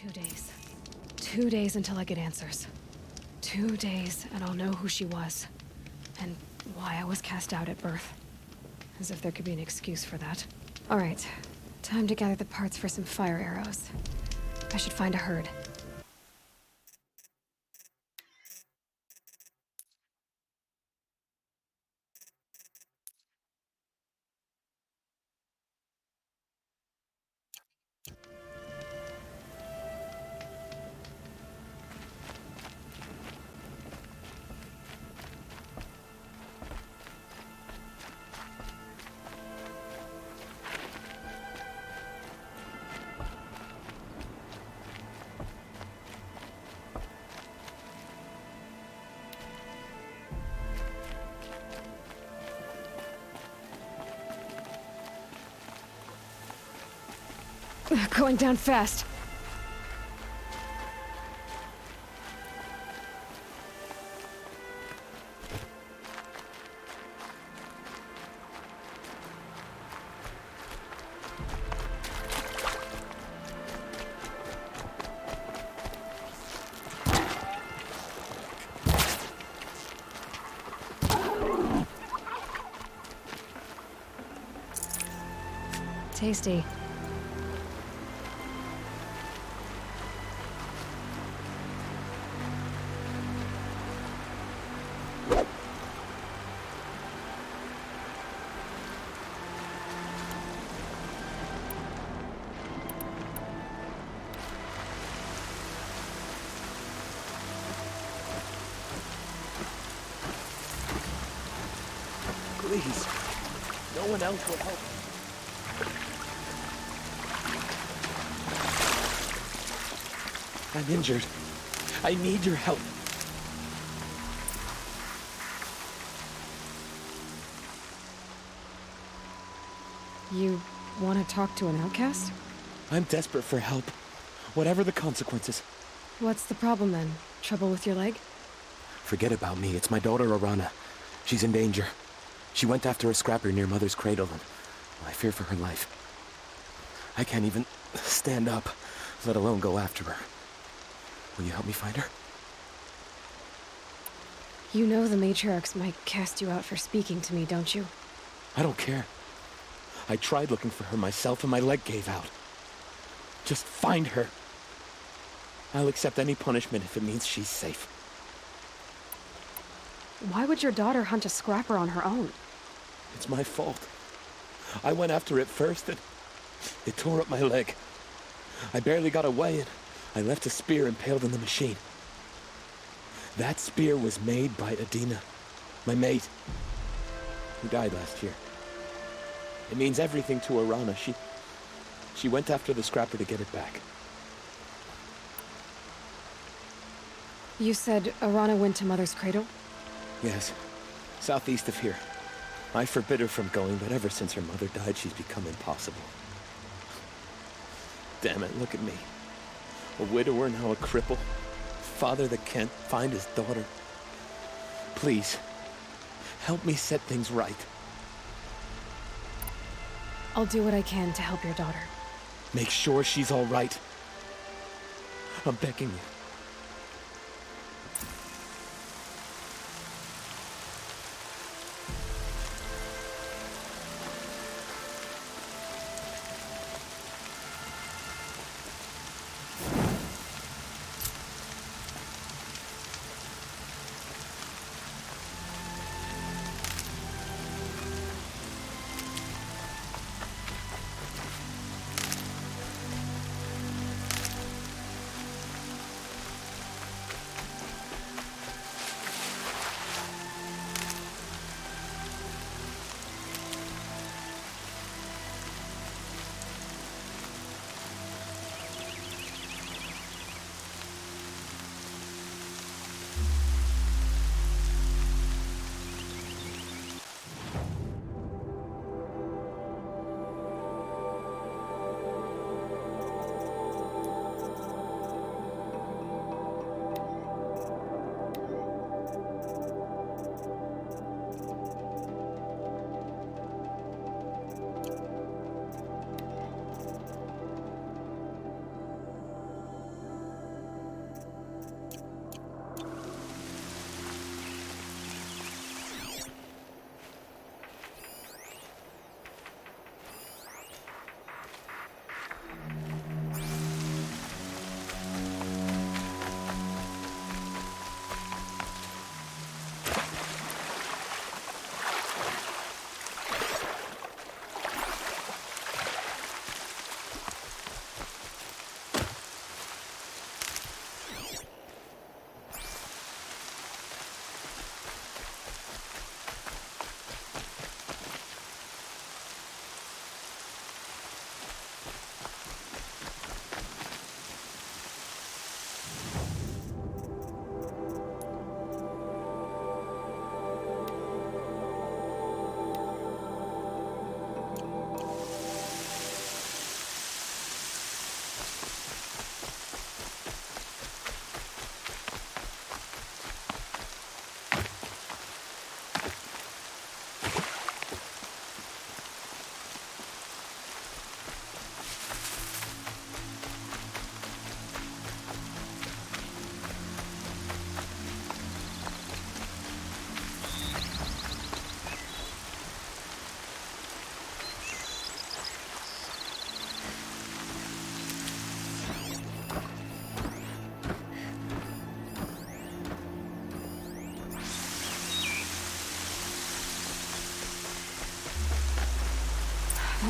2 days. 2 days until I get answers. 2 days, and I'll know who she was. And why I was cast out at birth. As if there could be an excuse for that. Alright, time to gather the parts for some fire arrows. I should find a herd. Going down fast. Tasty. Please. No one else will help. I'm injured. I need your help. You want to talk to an outcast? I'm desperate for help. Whatever the consequences. What's the problem then? Trouble with your leg? Forget about me. It's my daughter, Arana. She's in danger. She went after a scrapper near Mother's cradle, and I fear for her life. I can't even stand up, let alone go after her. Will you help me find her? You know the matriarchs might cast you out for speaking to me, don't you? I don't care. I tried looking for her myself and my leg gave out. Just find her. I'll accept any punishment if it means she's safe. Why would your daughter hunt a scrapper on her own? It's my fault. I went after it first and it tore up my leg. I barely got away and I left a spear impaled in the machine. That spear was made by Adina, my mate, who died last year. It means everything to Arana. She went after the scrapper to get it back. You said Arana went to Mother's cradle? Yes, southeast of here. I forbid her from going, but ever since her mother died, she's become impossible. Damn it, look at me. A widower, now a cripple. Father that can't find his daughter. Please, help me set things right. I'll do what I can to help your daughter. Make sure she's all right. I'm begging you.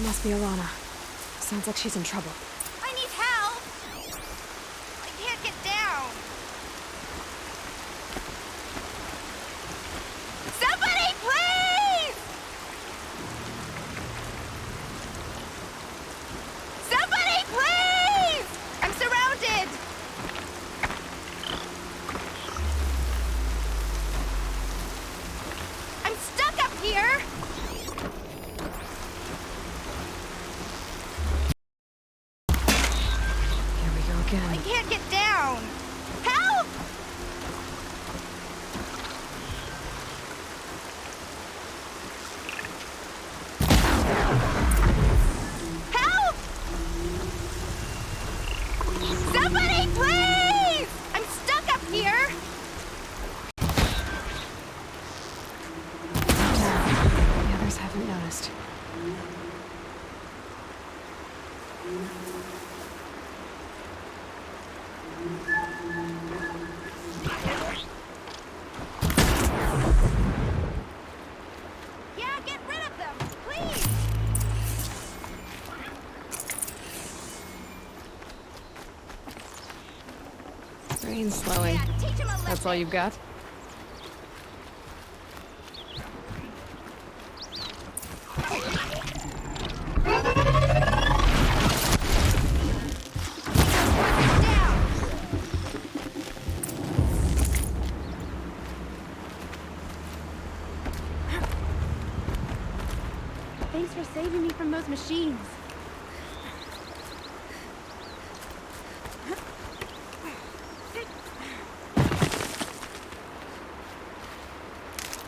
Must be Alana. Sounds like she's in trouble. I need help! I can't get down! Somebody, please! Somebody, please! I'm surrounded! I'm stuck up here! Here we go again. I can't get down! Help! Help! Somebody, please! I'm stuck up here! The others haven't noticed. Yeah, get rid of them, please! Brain's slowing. Yeah, teach him a lesson. That's all you've got? Down! Thanks for saving me from those machines.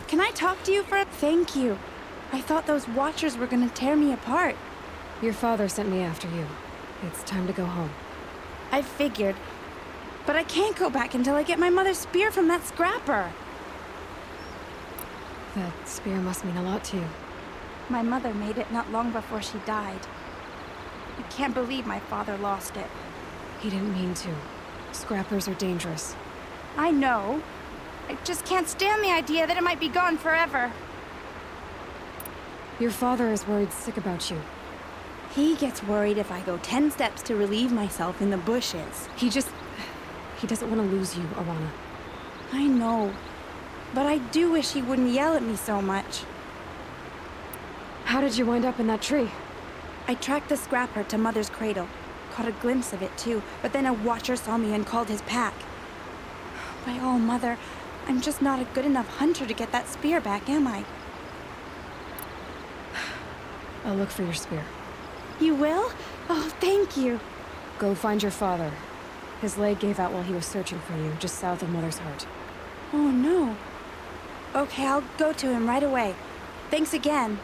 Can I talk to you for a thank you? I thought those Watchers were gonna tear me apart. Your father sent me after you. It's time to go home. I figured. But I can't go back until I get my mother's spear from that scrapper. That spear must mean a lot to you. My mother made it not long before she died. I can't believe my father lost it. He didn't mean to. Scrappers are dangerous. I know. I just can't stand the idea that it might be gone forever. Your father is worried sick about you. He gets worried if I go 10 steps to relieve myself in the bushes. He doesn't want to lose you, Alana. I know. But I do wish he wouldn't yell at me so much. How did you wind up in that tree? I tracked the scrapper to Mother's cradle. Caught a glimpse of it too, but then a Watcher saw me and called his pack. By all, Mother, I'm just not a good enough hunter to get that spear back, am I? I'll look for your spear. You will? Oh, thank you. Go find your father. His leg gave out while he was searching for you, just south of Mother's Heart. Oh, no. Okay, I'll go to him right away. Thanks again.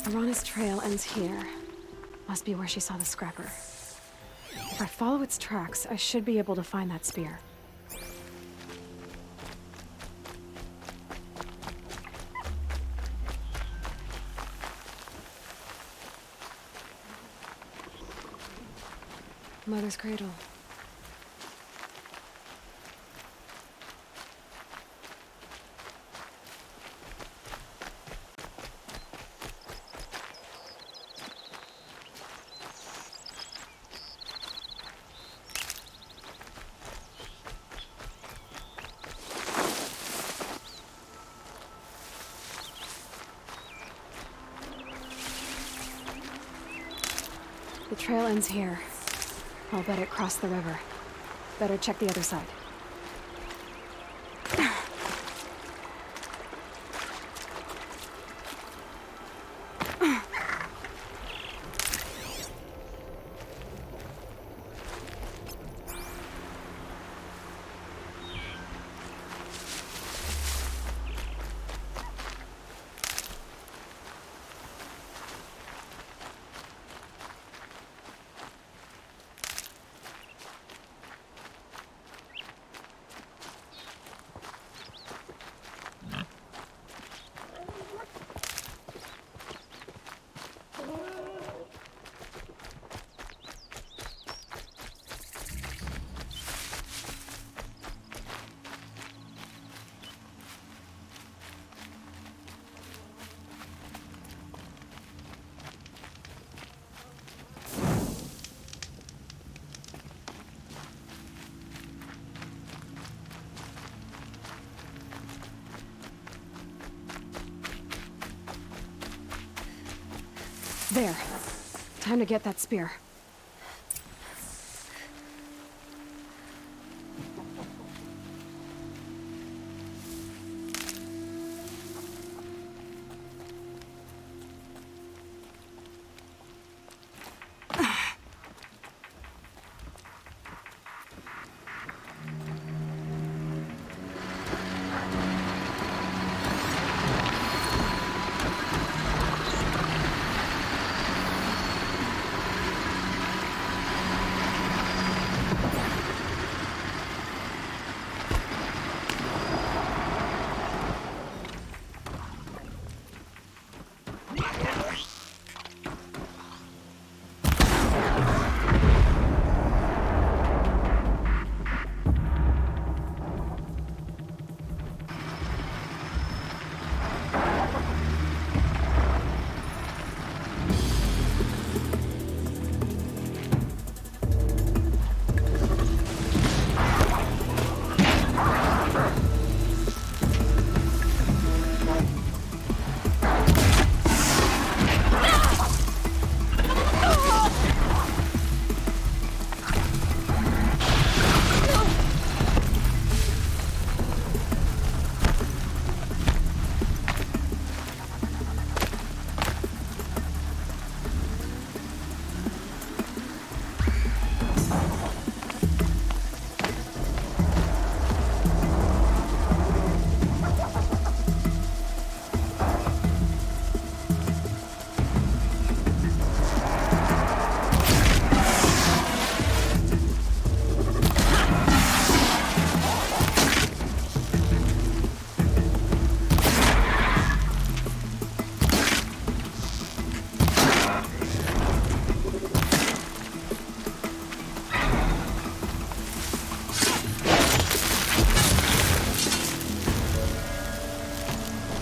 Alana's trail ends here. Must be where she saw the scrapper. If I follow its tracks, I should be able to find that spear. Mother's cradle. The trail ends here. I'll bet it crossed the river. Better check the other side. There. Time to get that spear.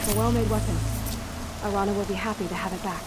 It's a well-made weapon. Arana will be happy to have it back.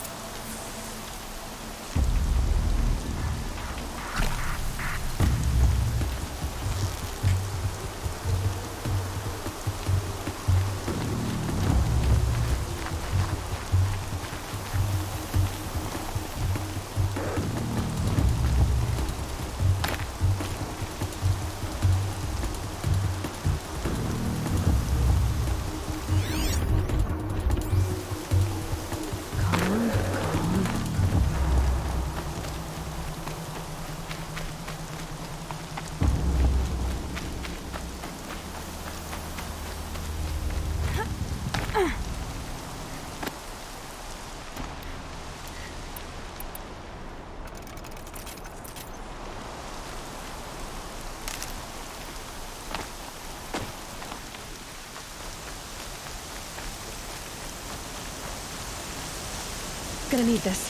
Gonna need this.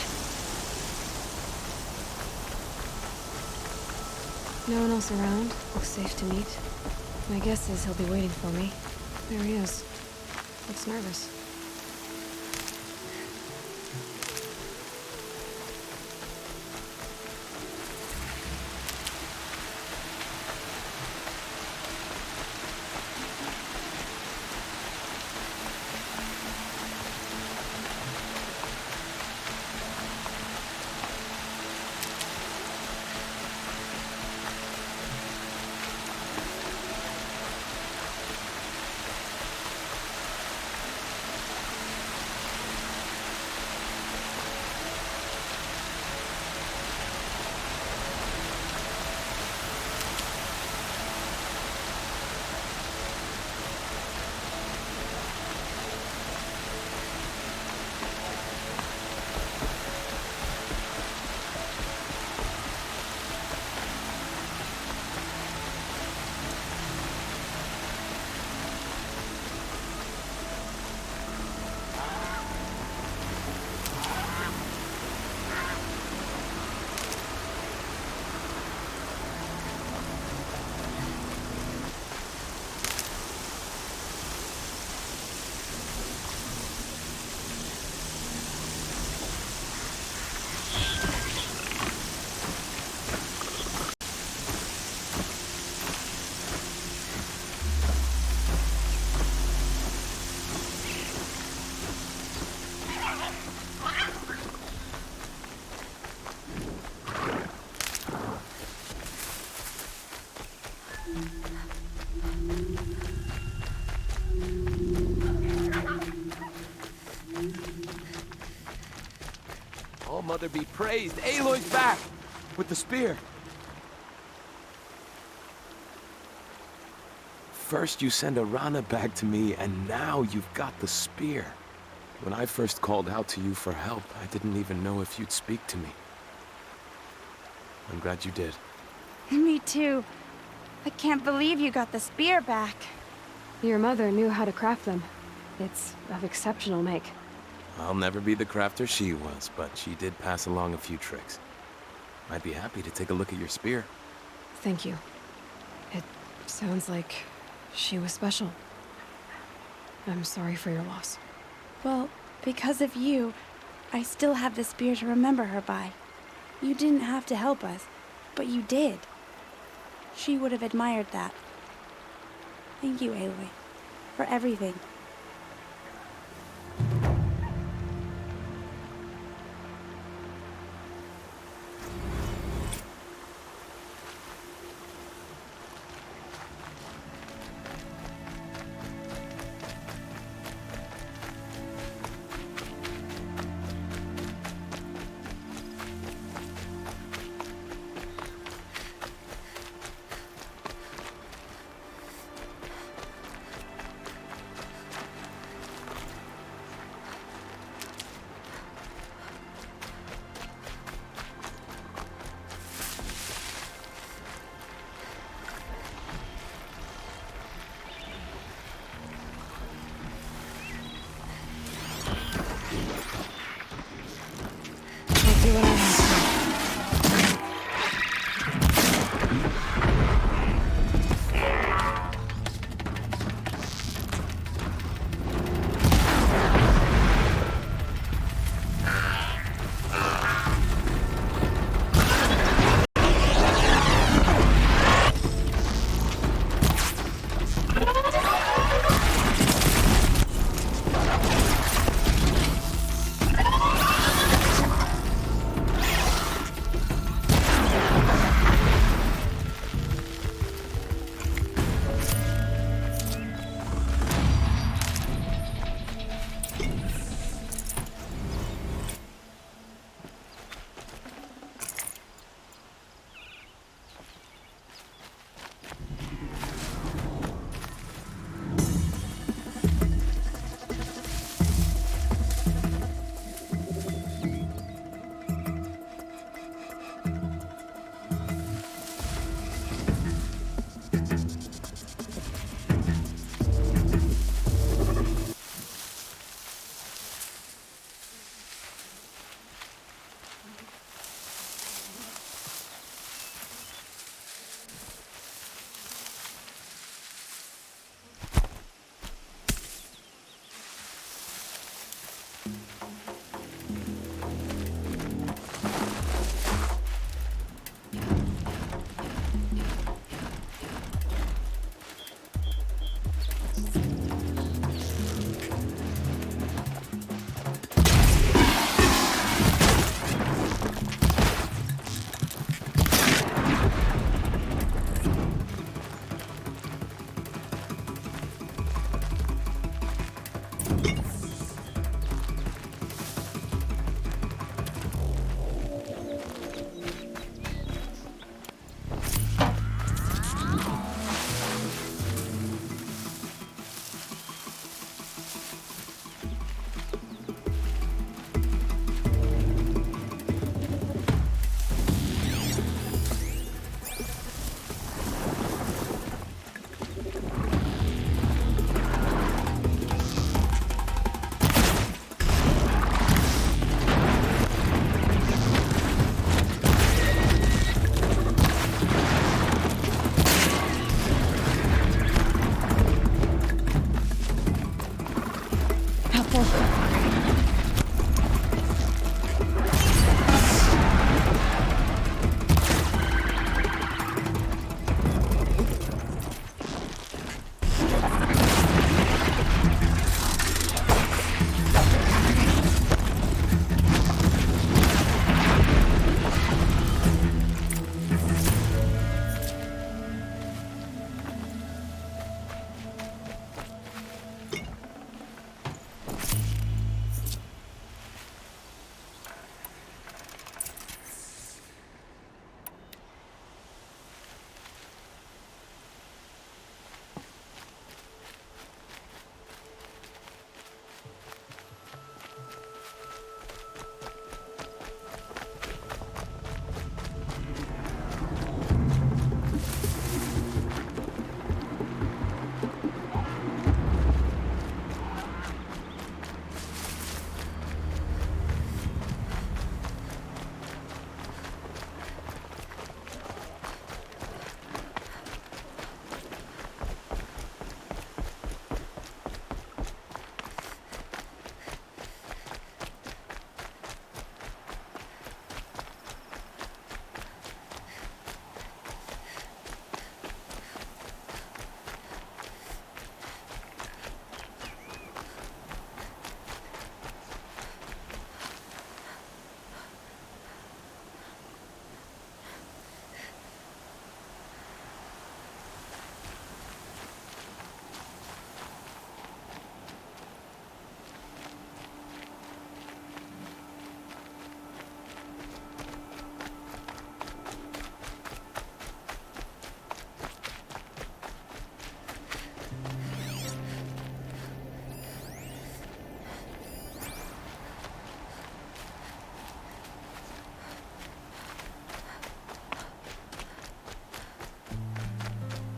No one else around. Looks safe to meet. My guess is he'll be waiting for me. There he is. Looks nervous. All Mother be praised. Aloy's back! With the spear. First you send Arana back to me, and now you've got the spear. When I first called out to you for help, I didn't even know if you'd speak to me. I'm glad you did. Me too. I can't believe you got the spear back. Your mother knew how to craft them. It's of exceptional make. I'll never be the crafter she was, but she did pass along a few tricks. I'd be happy to take a look at your spear. Thank you. It sounds like she was special. I'm sorry for your loss. Well, because of you, I still have the spear to remember her by. You didn't have to help us, but you did. She would have admired that. Thank you, Aloy, for everything.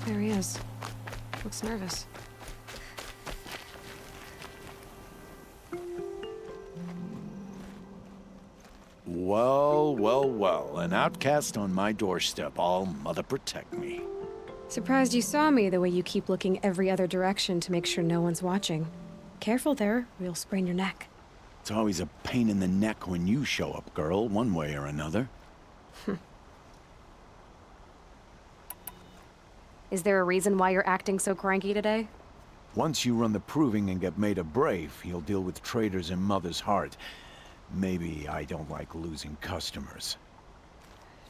There he is. Looks nervous. Well, well, well. An outcast on my doorstep. All mother protect me. Surprised you saw me the way you keep looking every other direction to make sure no one's watching. Careful there, or you'll sprain your neck. It's always a pain in the neck when you show up, girl, one way or another. Is there a reason why you're acting so cranky today? Once you run the proving and get made a brave, you'll deal with traitors in Mother's Heart. Maybe I don't like losing customers.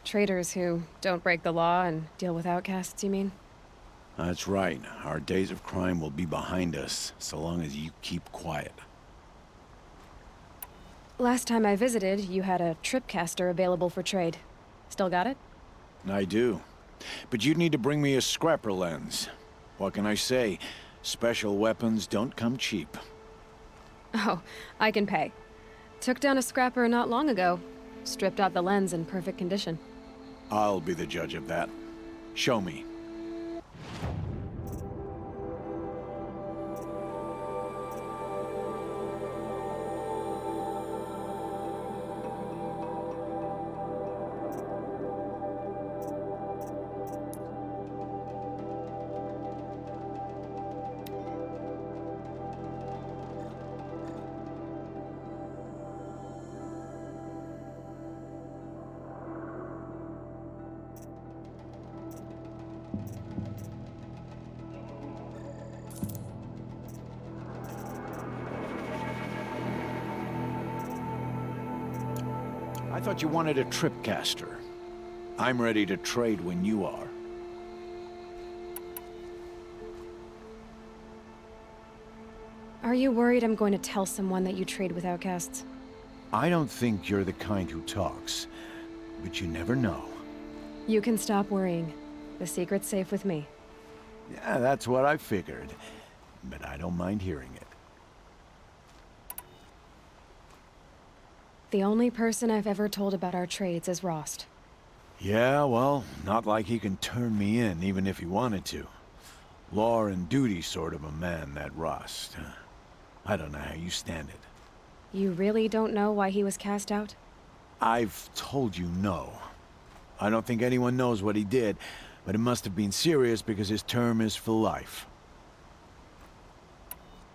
Traitors who don't break the law and deal with outcasts, you mean? That's right. Our days of crime will be behind us, so long as you keep quiet. Last time I visited, you had a tripcaster available for trade. Still got it? I do. But you'd need to bring me a scrapper lens. What can I say? Special weapons don't come cheap. Oh, I can pay. Took down a scrapper not long ago. Stripped out the lens in perfect condition. I'll be the judge of that. Show me. I thought you wanted a tripcaster. I'm ready to trade when you are. Are you worried I'm going to tell someone that you trade with outcasts? I don't think you're the kind who talks, but you never know. You can stop worrying. The secret's safe with me. Yeah, that's what I figured. But I don't mind hearing it. The only person I've ever told about our trades is Rost. Yeah, well, not like he can turn me in, even if he wanted to. Law and duty sort of a man, that Rost. I don't know how you stand it. You really don't know why he was cast out? I've told you no. I don't think anyone knows what he did, but it must have been serious because his term is for life.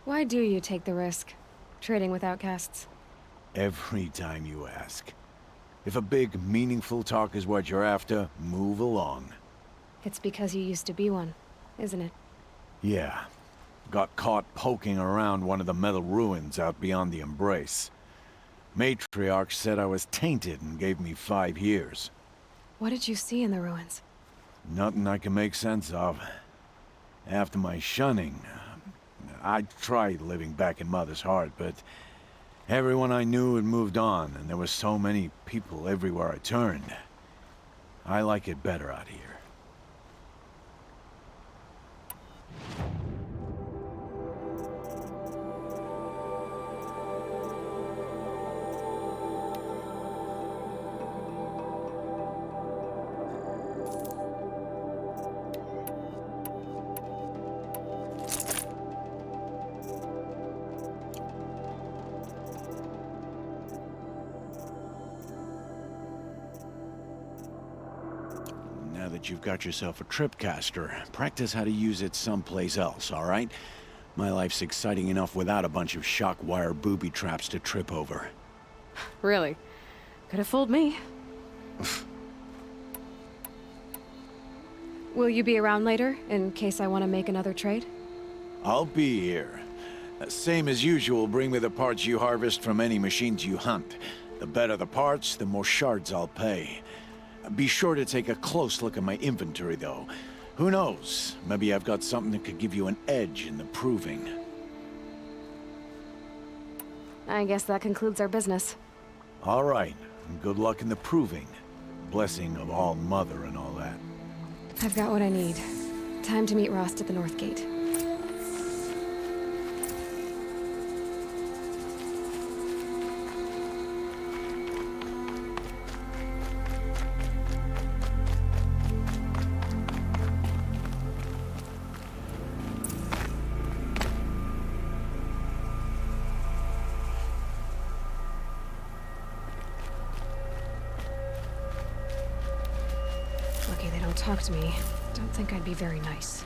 Why do you take the risk, trading with outcasts? Every time you ask. If a big, meaningful talk is what you're after, move along. It's because you used to be one, isn't it? Yeah. Got caught poking around one of the metal ruins out beyond the Embrace. Matriarch said I was tainted and gave me 5 years. What did you see in the ruins? Nothing I can make sense of. After my shunning, I tried living back in Mother's Heart, but everyone I knew had moved on, and there were so many people everywhere I turned. I like it better out here. Now that you've got yourself a tripcaster, practice how to use it someplace else, all right? My life's exciting enough without a bunch of shock wire booby traps to trip over. Really? Could have fooled me. Will you be around later, in case I want to make another trade? I'll be here. Same as usual, bring me the parts you harvest from any machines you hunt. The better the parts, the more shards I'll pay. Be sure to take a close look at my inventory, though. Who knows? Maybe I've got something that could give you an edge in the proving. I guess that concludes our business. All right, and good luck in the proving. Blessing of All Mother and all that. I've got what I need. Time to meet Rost at the North Gate. talk to me, don't think I'd be very nice.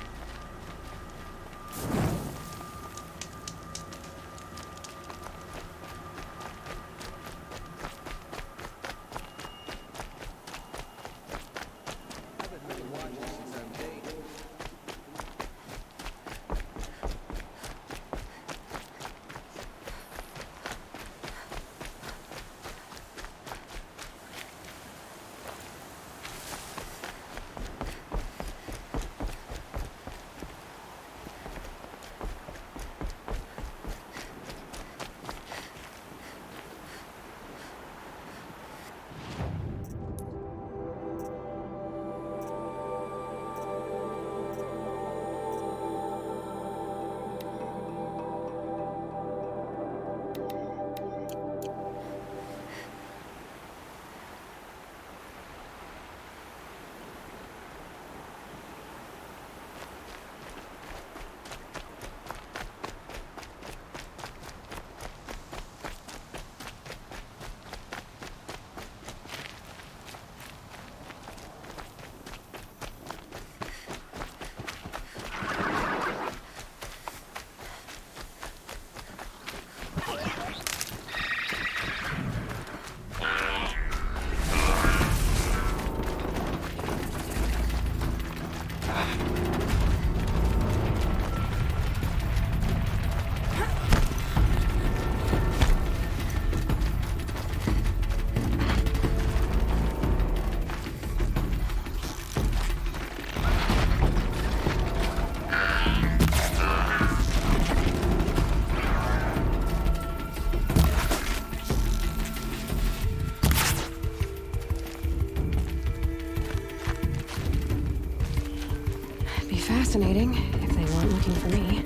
Be fascinating if they weren't looking for me.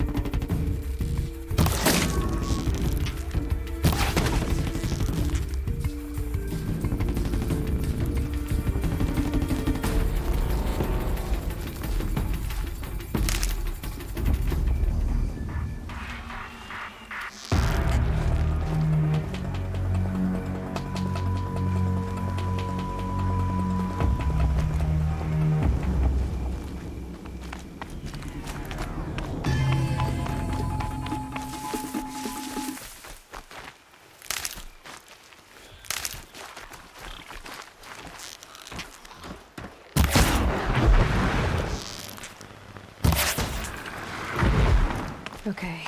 Okay,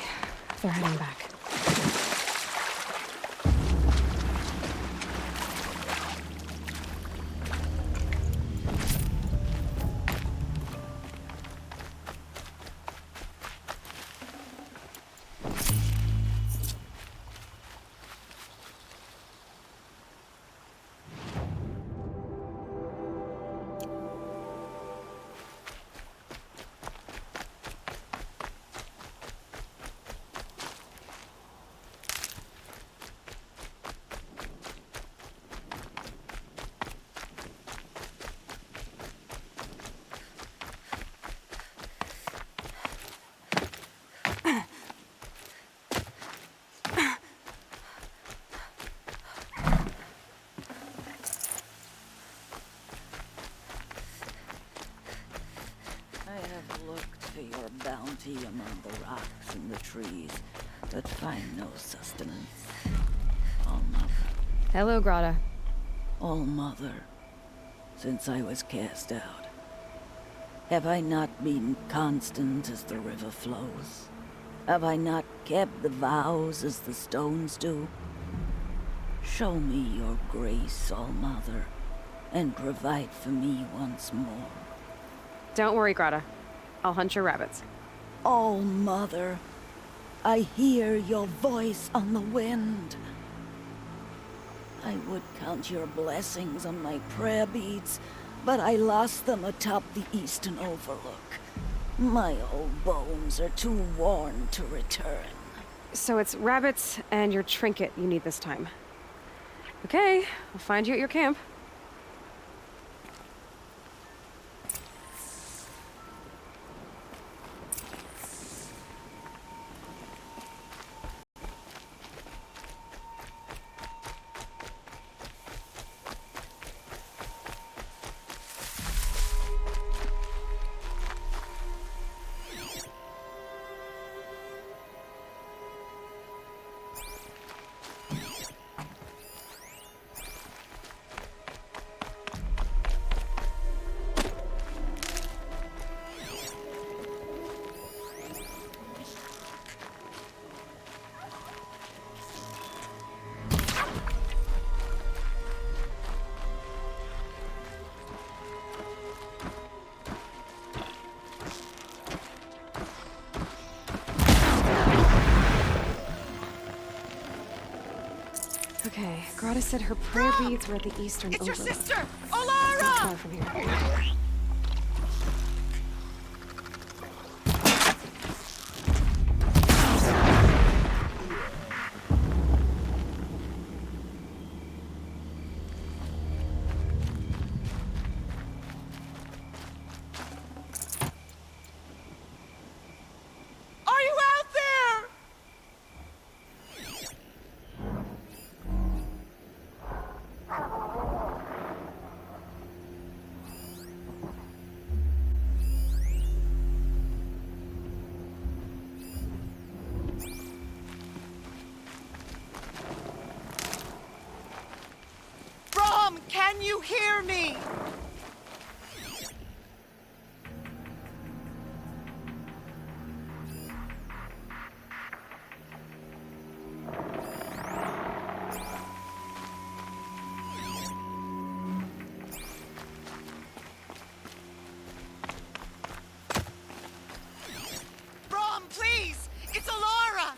they're heading back. For your bounty among the rocks and the trees, but find no sustenance. All Mother, Hello, Grata. All Mother, since I was cast out, have I not been constant as the river flows? Have I not kept the vows as the stones do? Show me your grace, All Mother, and provide for me once more. Don't worry, Grata. I'll hunt your rabbits. All Mother, I hear your voice on the wind. I would count your blessings on my prayer beads, but I lost them atop the eastern overlook. My old bones are too worn to return. So it's rabbits and your trinket you need this time. Okay, I'll find you at your camp. Okay, Grata said her prayer beads were at the eastern It's your overlook. sister, Not Alara! far from here. Are you out there? Brom, can you hear me? Brom, please! It's Alara!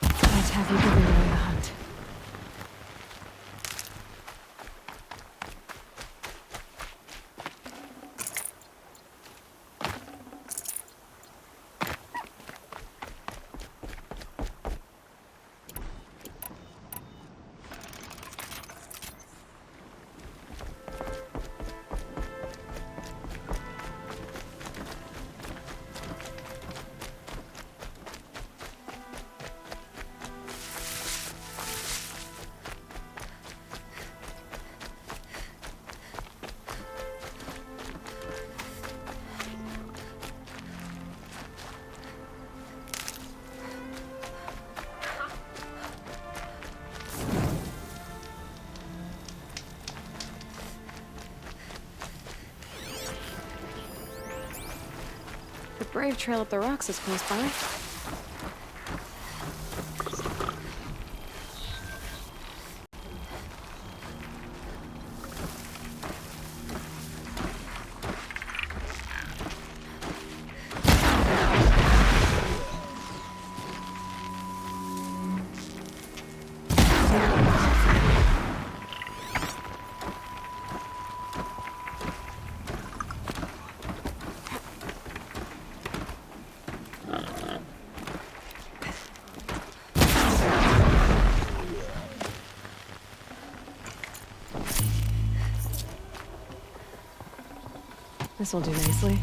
Let's have you giving away the hunt. The Brave Trail up the rocks is close by. This will do nicely.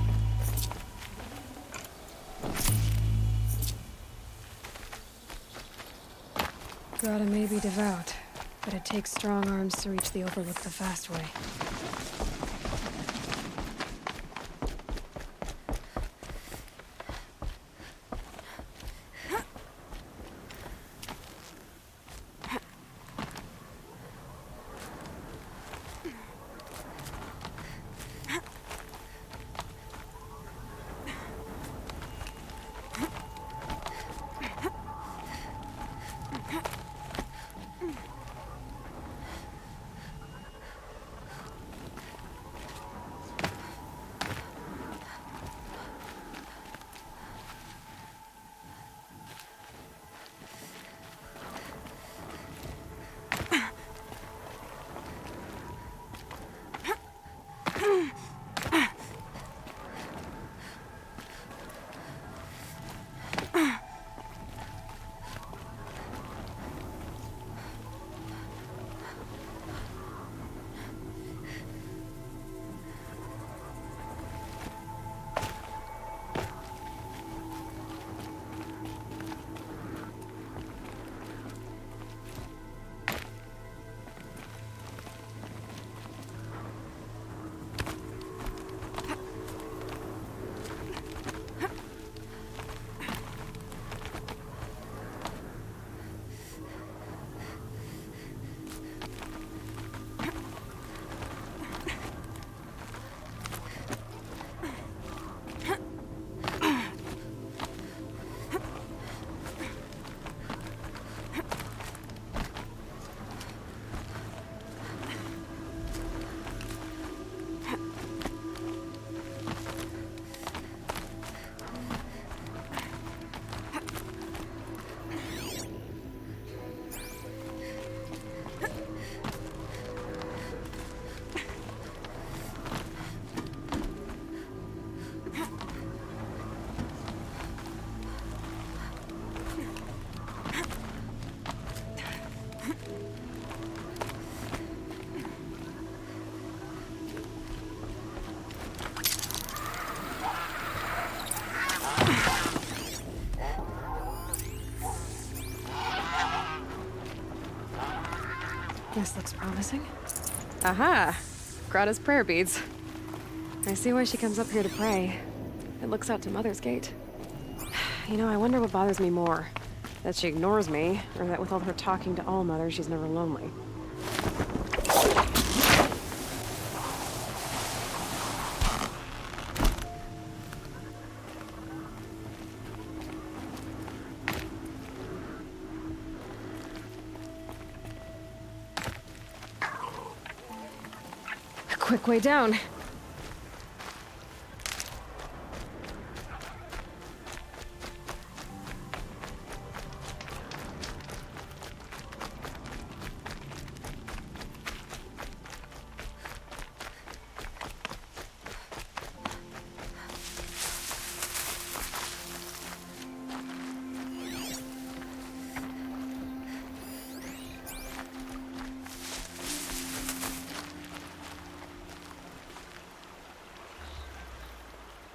Grata may be devout, but it takes strong arms to reach the Overlook the fast way. This looks promising. Aha! Grata's prayer beads. I see why she comes up here to pray. It looks out to Mother's Gate. You know, I wonder what bothers me more. That she ignores me, or that with all her talking to All-Mother, she's never lonely. A quick way down.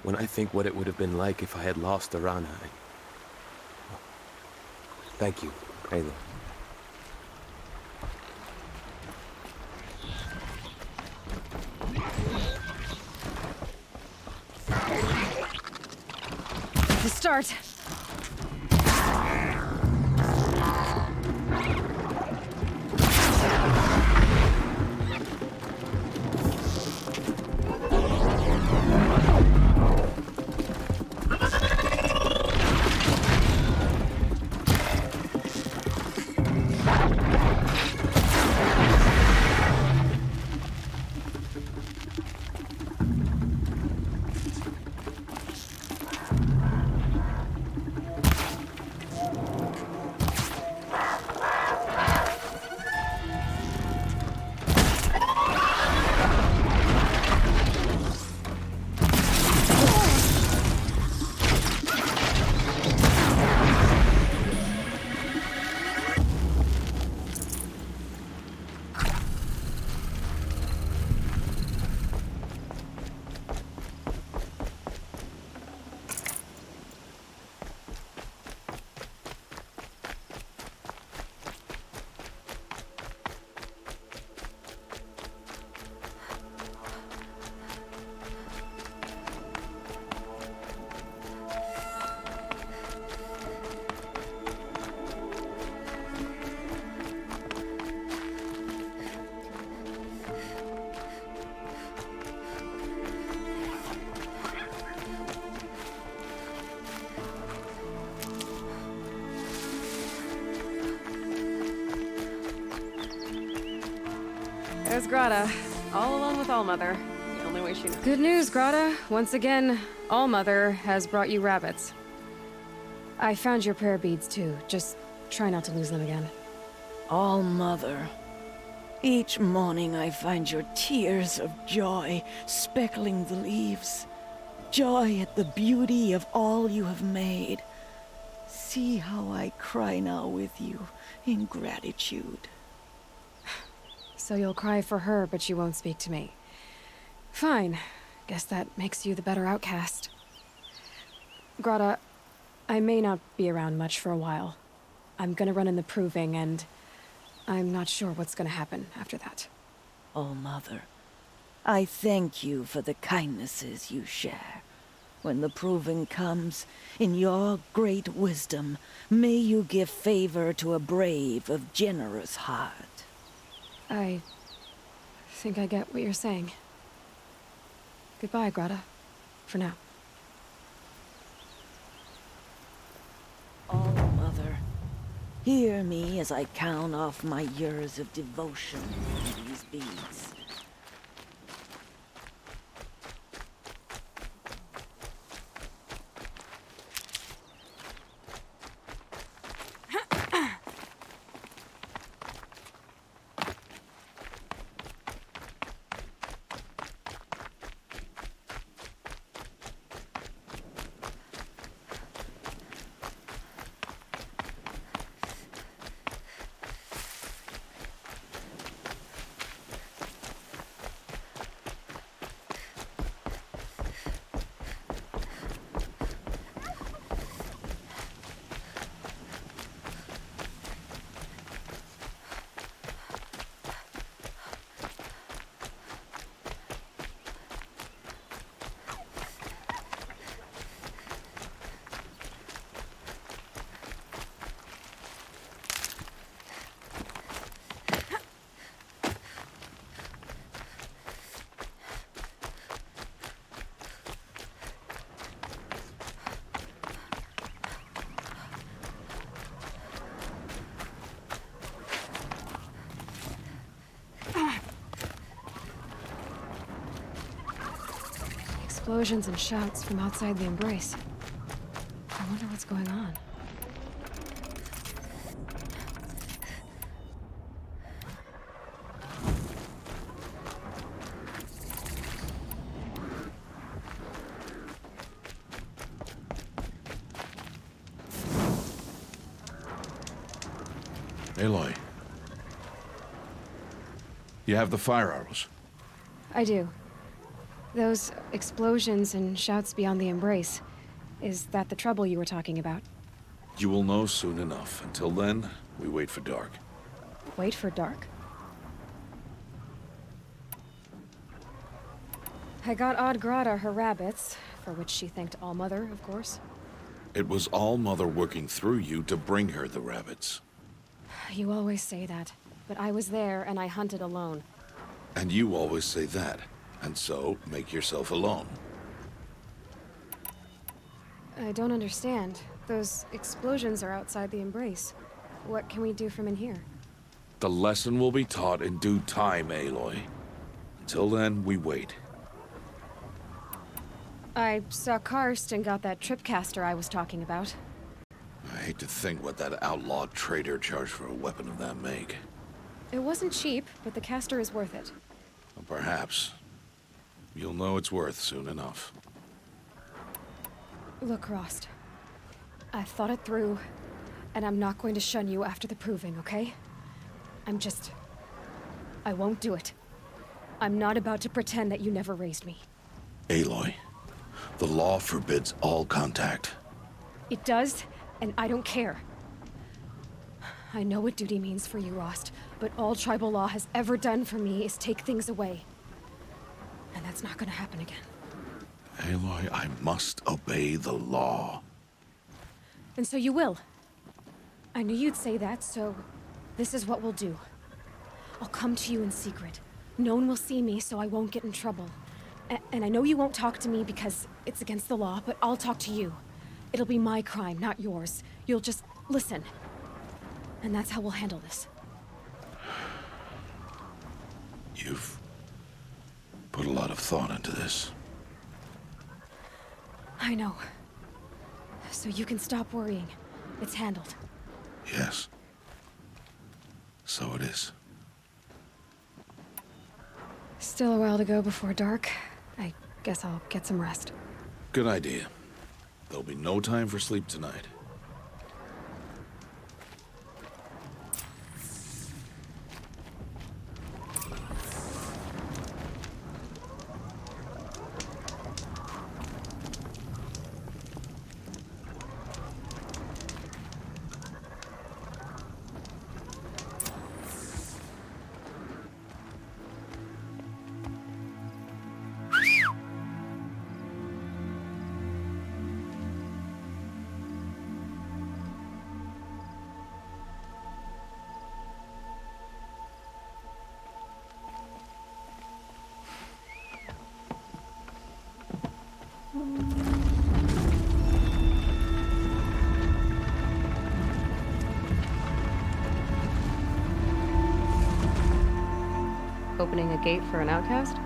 When I think what it would have been like if I had lost Arana, Thank you, Ayla. To start. There's Grata, all alone with All-Mother. The only way she knows. Good news, Grata. Once again, All-Mother has brought you rabbits. I found your prayer beads, too. Just try not to lose them again. All-Mother. Each morning I find your tears of joy speckling the leaves. Joy at the beauty of all you have made. See how I cry now with you in gratitude. So you'll cry for her, but you won't speak to me. Fine. Guess that makes you the better outcast. Grata, I may not be around much for a while. I'm gonna run in the proving, and I'm not sure what's gonna happen after that. All-Mother, I thank you for the kindnesses you share. When the proving comes, in your great wisdom, may you give favor to a brave of generous heart. I think I get what you're saying. Goodbye, Grata. For now. All-Mother, hear me as I count off my years of devotion to these beads. explosions and shouts from outside the embrace. I wonder what's going on. Aloy. You have the fire arrows. I do. Those explosions and shouts beyond the embrace. Is that the trouble you were talking about? You will know soon enough. Until then, we wait for dark. Wait for dark? I got Oddgrada her rabbits, for which she thanked Allmother, of course. It was All-Mother working through you to bring her the rabbits. You always say that, but I was there and I hunted alone. And you always say that. And so, make yourself alone. I don't understand. Those explosions are outside the embrace. What can we do from in here? The lesson will be taught in due time, Aloy. Until then, we wait. I saw Karst and got that tripcaster I was talking about. I hate to think what that outlawed trader charged for a weapon of that make. It wasn't cheap, but the caster is worth it. Well, perhaps. You'll know it's worth soon enough. Look, Rost. I thought it through, and I'm not going to shun you after the proving, okay? I won't do it. I'm not about to pretend that you never raised me. Aloy, the law forbids all contact. It does, and I don't care. I know what duty means for you, Rost, but all tribal law has ever done for me is take things away. And that's not gonna happen again. Aloy, I must obey the law. And so you will. I knew you'd say that, so this is what we'll do. I'll come to you in secret. No one will see me, so I won't get in trouble. And I know you won't talk to me because it's against the law, but I'll talk to you. It'll be my crime, not yours. You'll just listen. And that's how we'll handle this. You've put a lot of thought into this. I know. So you can stop worrying. It's handled. Yes. So it is. Still a while to go before dark. I guess I'll get some rest. Good idea. There'll be no time for sleep tonight. Opening a gate for an outcast?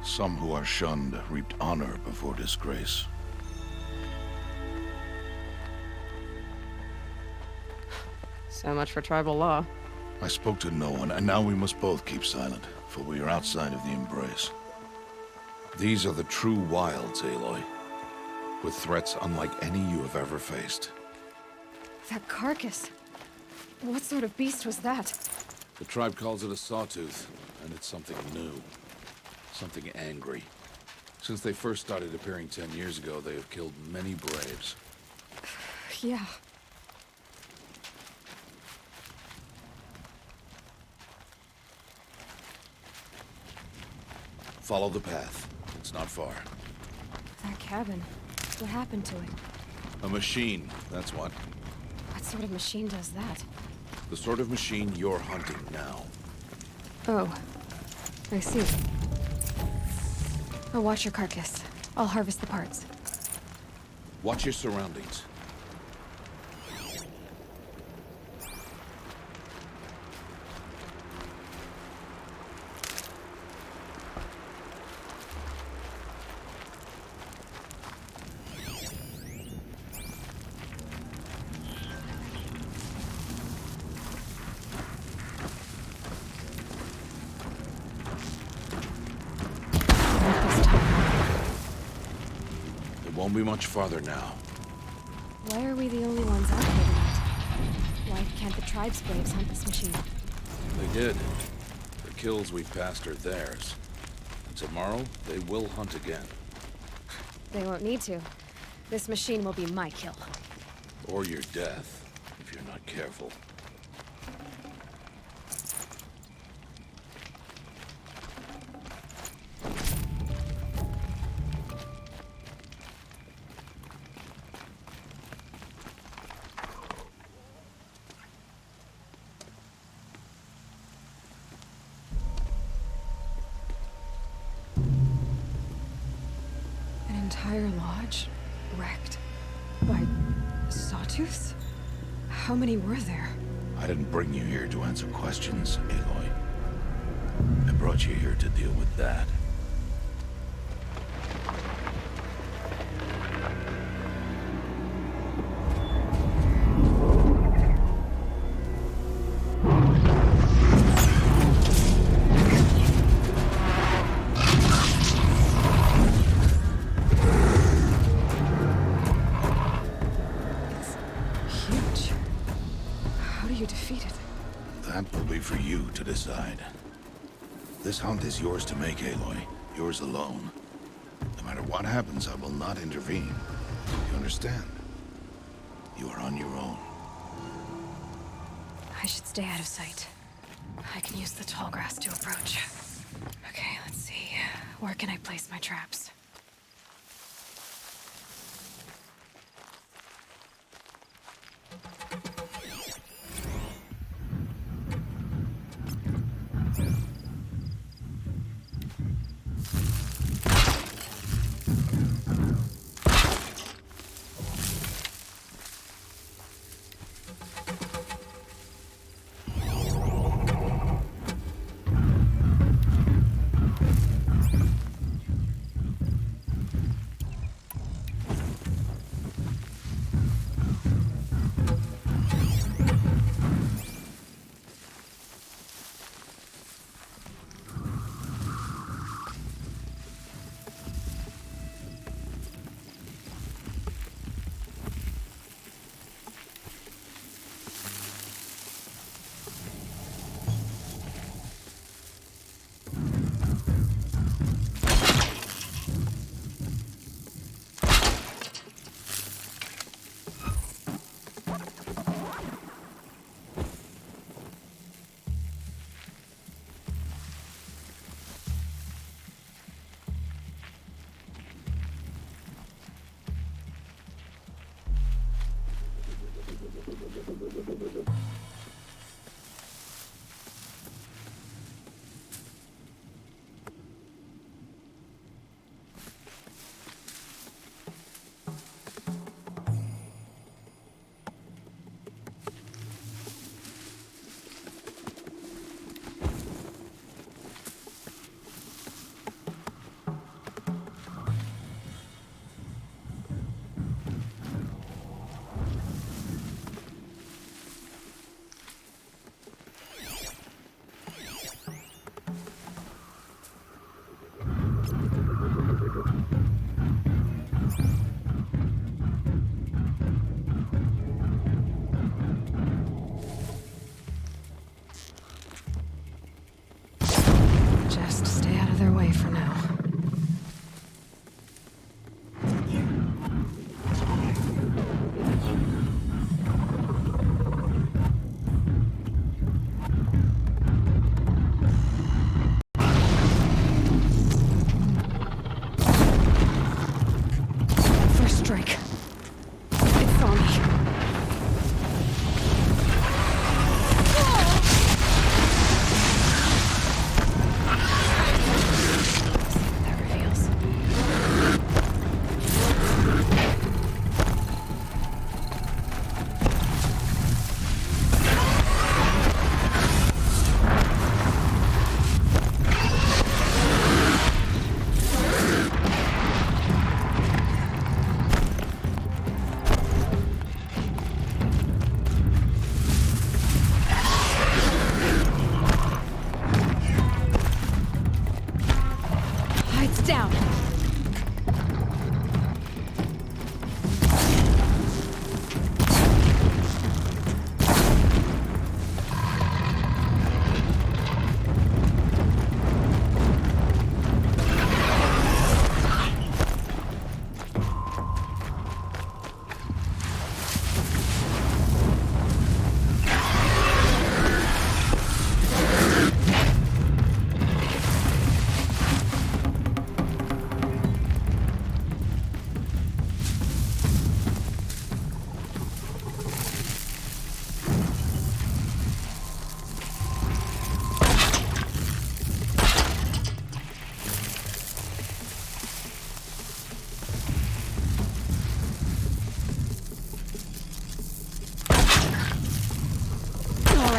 Some who are shunned reaped honor before disgrace. So much for tribal law. I spoke to no one, and now we must both keep silent, for we are outside of the embrace. These are the true wilds, Aloy, with threats unlike any you have ever faced. That carcass. What sort of beast was that? The tribe calls it a sawtooth, and it's something new. Something angry. Since they first started appearing 10 years ago, they have killed many braves. Yeah. Follow the path. It's not far. That cabin. What happened to it? A machine, that's what. What sort of machine does that? The sort of machine you're hunting now. Oh. I see. I'll watch your carcass. I'll harvest the parts. Watch your surroundings. Won't be much farther now. Why are we the only ones out here tonight? Why can't the tribe's braves hunt this machine? They did. The kills we passed are theirs. And tomorrow, they will hunt again. They won't need to. This machine will be my kill. Or your death, if you're not careful. An entire lodge wrecked by sawtooths? How many were there? I didn't bring you here to answer questions, Aloy. I brought you here to deal with that. Huge. How do you defeat it? That will be for you to decide. This hunt is yours to make, Aloy. Yours alone. No matter what happens, I will not intervene. You understand? You are on your own. I should stay out of sight. I can use the tall grass to approach. Okay, let's see. Where can I place my traps?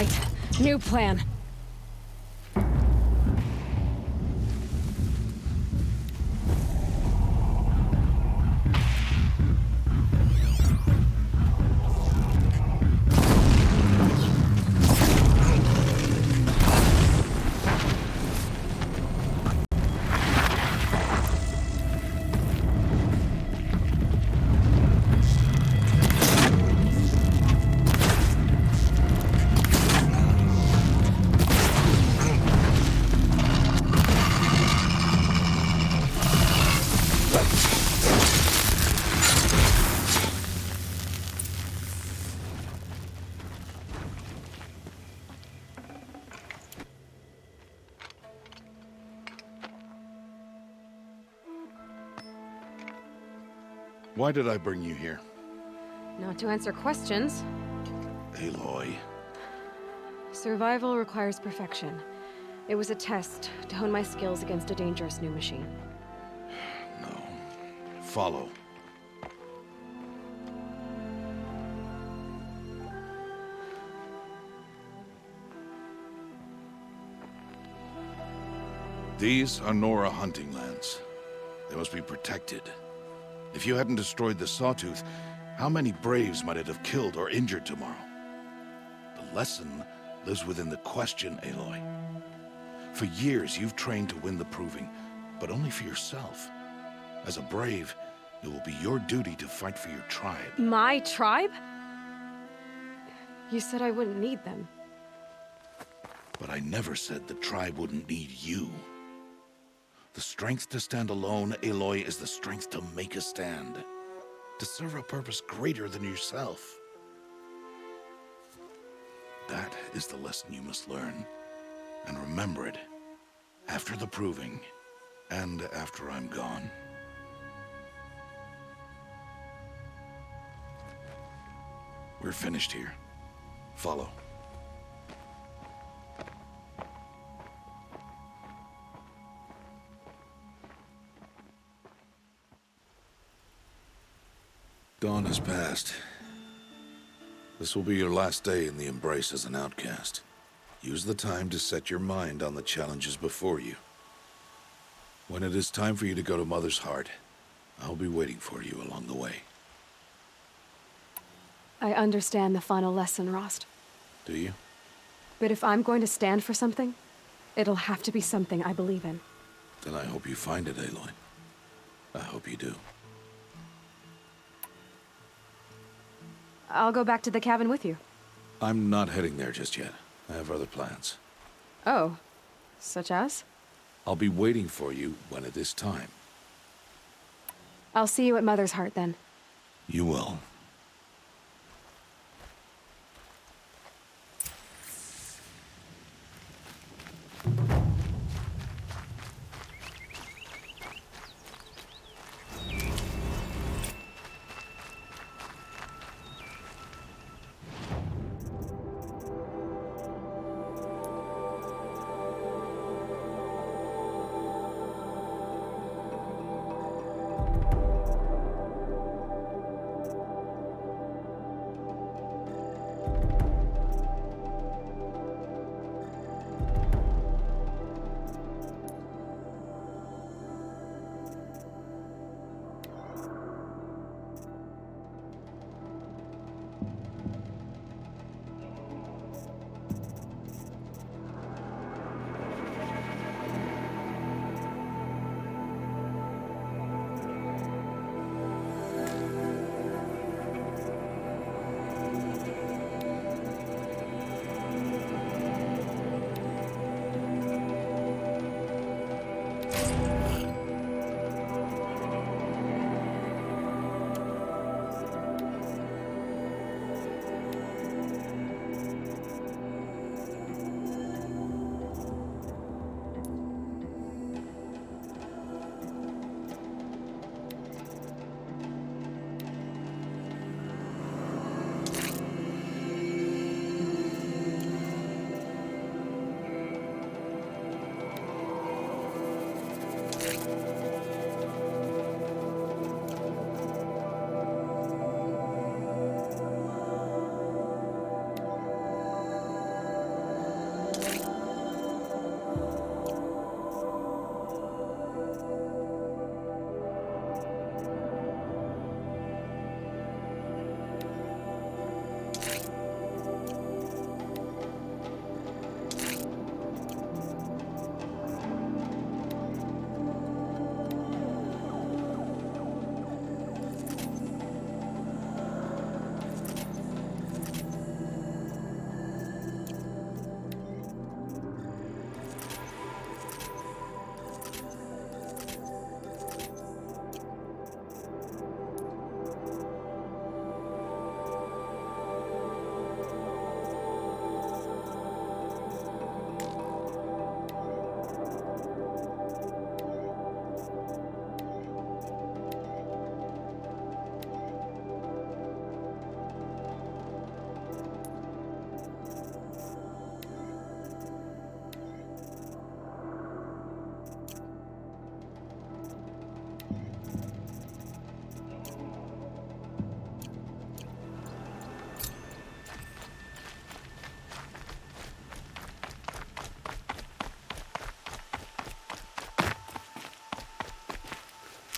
right. New plan. Why did I bring you here? Not to answer questions. Aloy. Survival requires perfection. It was a test to hone my skills against a dangerous new machine. No. Follow. These are Nora hunting lands. They must be protected. If you hadn't destroyed the Sawtooth, how many Braves might it have killed or injured tomorrow? The lesson lives within the question, Aloy. For years, you've trained to win the Proving, but only for yourself. As a Brave, it will be your duty to fight for your tribe. My tribe? You said I wouldn't need them. But I never said the tribe wouldn't need you. The strength to stand alone, Aloy, is the strength to make a stand. To serve a purpose greater than yourself. That is the lesson you must learn. And remember it. After the Proving. And after I'm gone. We're finished here. Follow. Dawn has passed. This will be your last day in the Embrace as an outcast. Use the time to set your mind on the challenges before you. When it is time for you to go to Mother's Heart, I'll be waiting for you along the way. I understand the final lesson, Rost. Do you? But if I'm going to stand for something, it'll have to be something I believe in. Then I hope you find it, Aloy. I hope you do. I'll go back to the cabin with you. I'm not heading there just yet. I have other plans. Oh, such as? I'll be waiting for you when it is time. I'll see you at Mother's Heart then. You will.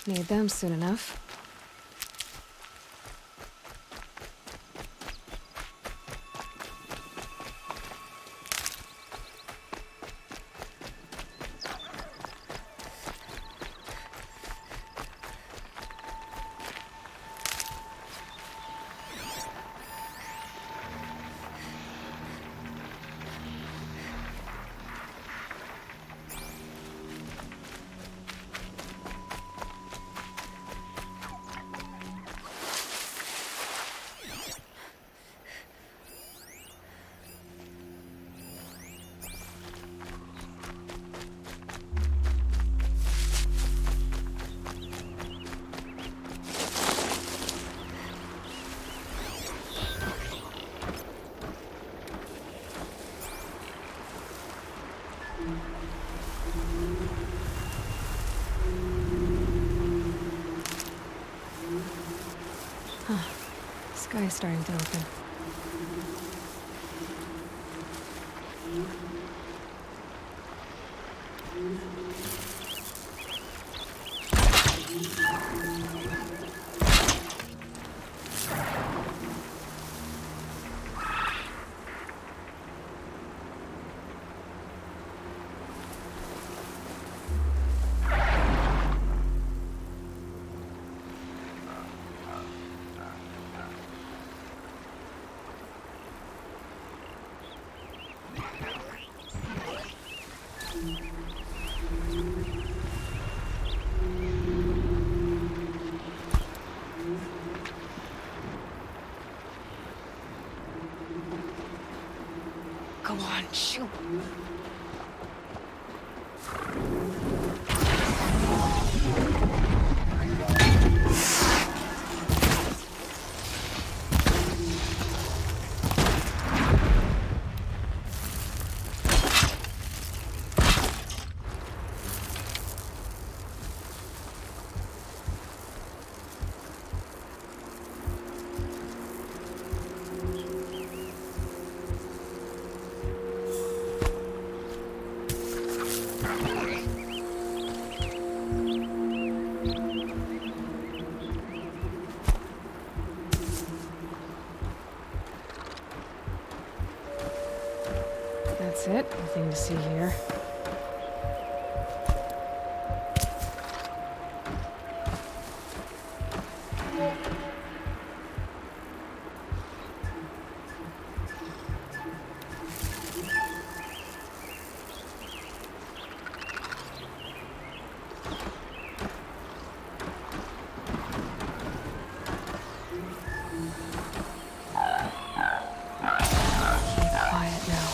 Need them soon enough. Sky is starting to open. Go on, shoot. That's it. Nothing to see here. Quiet now.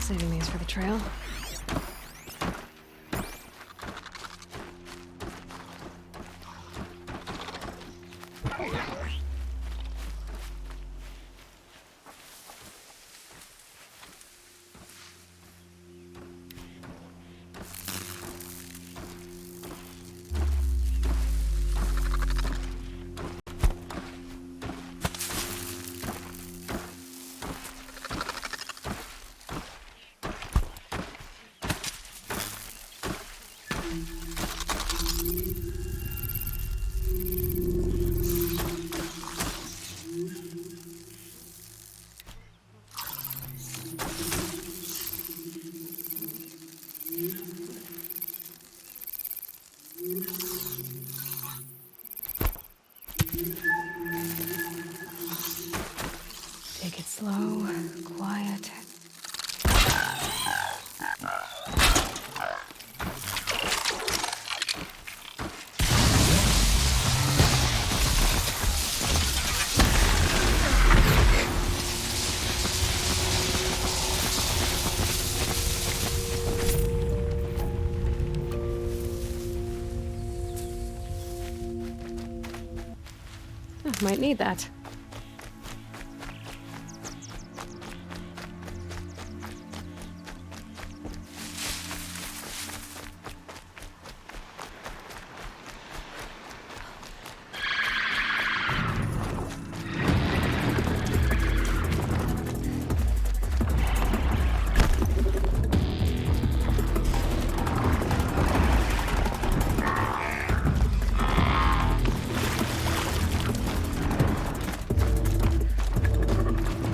Saving these for the trail. Take it slow, quiet. Might need that.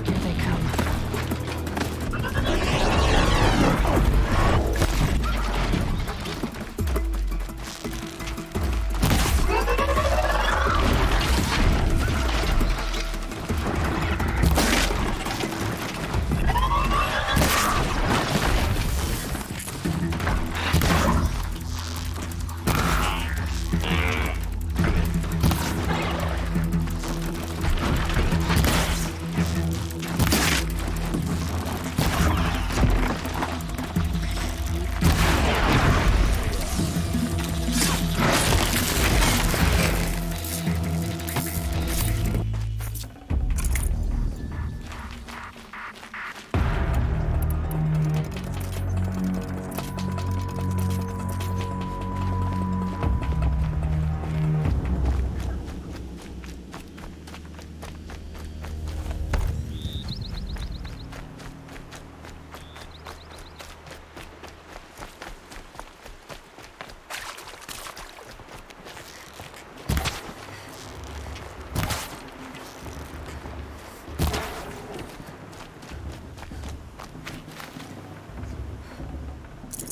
Here they come.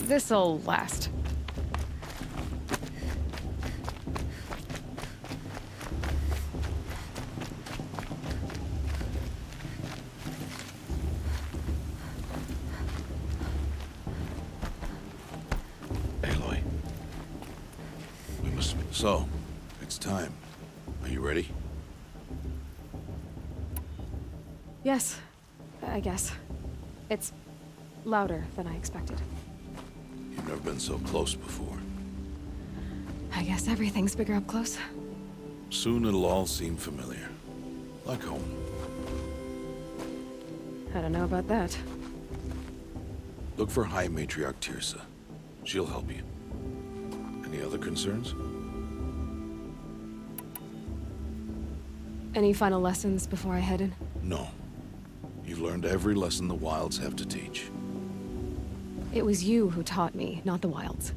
This'll last. Aloy. We must... So, it's time. Are you ready? Yes, I guess. It's louder than I expected. You've never been so close before. I guess everything's bigger up close. Soon it'll all seem familiar. Like home. I don't know about that. Look for High Matriarch Teersa. She'll help you. Any other concerns? Any final lessons before I head in? No. You've learned every lesson the Wilds have to teach. It was you who taught me, not the Wilds.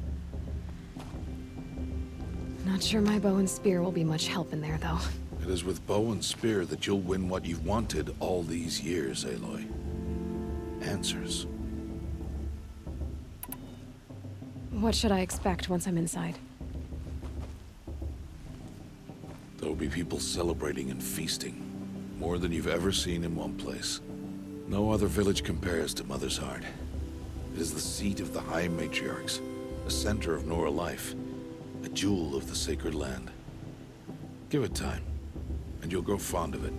Not sure my bow and spear will be much help in there, though. It is with bow and spear that you'll win what you've wanted all these years, Aloy. Answers. What should I expect once I'm inside? There'll be people celebrating and feasting. More than you've ever seen in one place. No other village compares to Mother's Heart. It is the seat of the High Matriarchs, a center of Nora life, a jewel of the sacred land. Give it time, and you'll grow fond of it.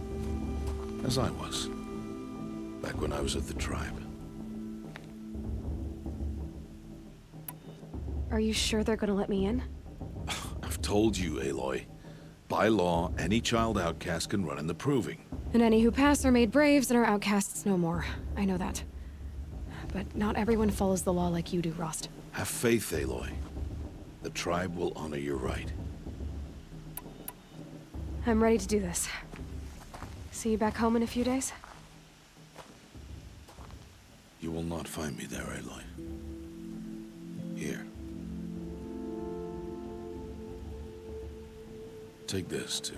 As I was, back when I was at the tribe. Are you sure they're gonna let me in? I've told you, Aloy. By law, any child outcast can run in the Proving. And any who pass are made braves and are outcasts no more. I know that. But not everyone follows the law like you do, Rost. Have faith, Aloy. The tribe will honor your right. I'm ready to do this. See you back home in a few days? You will not find me there, Aloy. Here. Take this, too.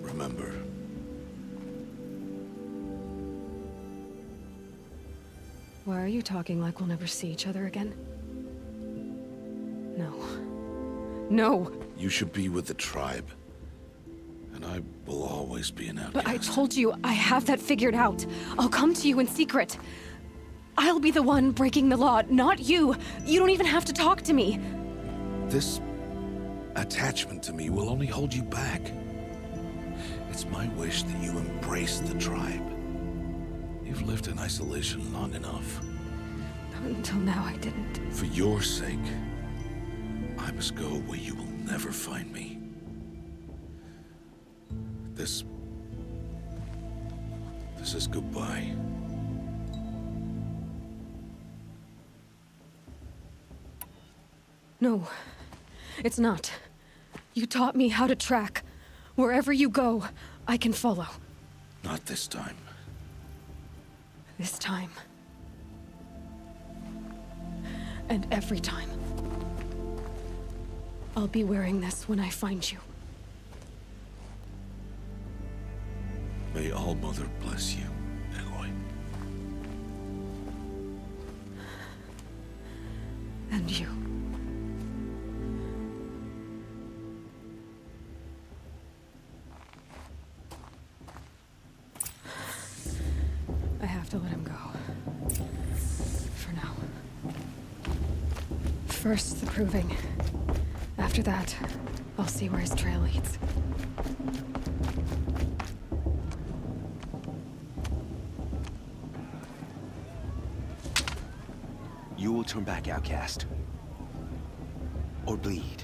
Remember. Why are you talking like we'll never see each other again? No. No! You should be with the tribe. And I will always be an outcast. But I told you, I have that figured out. I'll come to you in secret. I'll be the one breaking the law, not you. You don't even have to talk to me. This attachment to me will only hold you back. It's my wish that you embrace the tribe. You've lived in isolation long enough. Until now, I didn't. For your sake, I must go where you will never find me. This is goodbye. No, it's not. You taught me how to track. Wherever you go, I can follow. Not this time. This time. And every time. I'll be wearing this when I find you. May All-Mother bless you, Aloy. And you. I have to let him go. For now. First, the proving. After that, I'll see where his trail leads. You will turn back, outcast. Or bleed.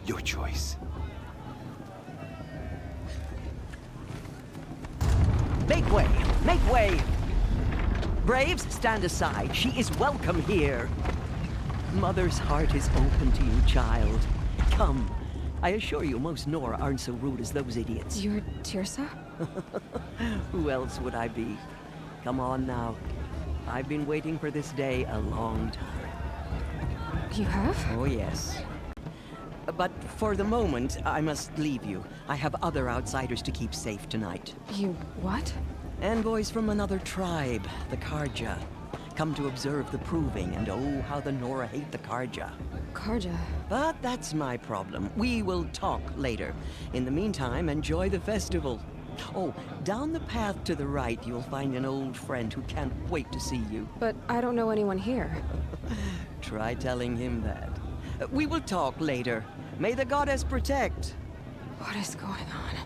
Your choice. Make way! Make way! Braves, stand aside. She is welcome here. Mother's heart is open to you, child. Come. I assure you, most Nora aren't so rude as those idiots. You're Teersa? Who else would I be? Come on now. I've been waiting for this day a long time. You have? Oh, yes. But for the moment, I must leave you. I have other outsiders to keep safe tonight. You what? Envoys from another tribe, the Karja. Come to observe the proving, and oh, how the Nora hate the Karja. Karja. But that's my problem. We will talk later. In the meantime, enjoy the festival. Oh, down the path to the right, you'll find an old friend who can't wait to see you. But I don't know anyone here. Try telling him that. We will talk later. May the goddess protect. What is going on?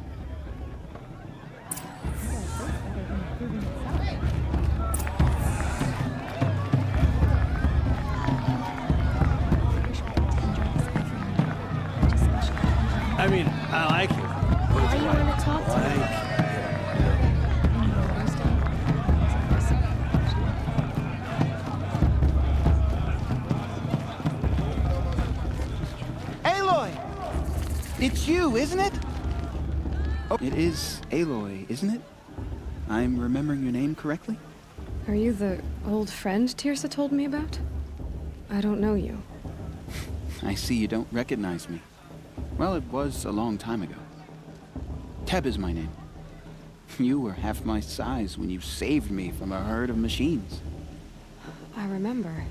I mean, I like it. Why you want to talk to me? Aloy! It's you, isn't it? Oh, it is Aloy, isn't it? I'm remembering your name correctly? Are you the old friend Teersa told me about? I don't know you. I see you don't recognize me. Well, it was a long time ago. Teb is my name. You were half my size when you saved me from a herd of machines. I remember.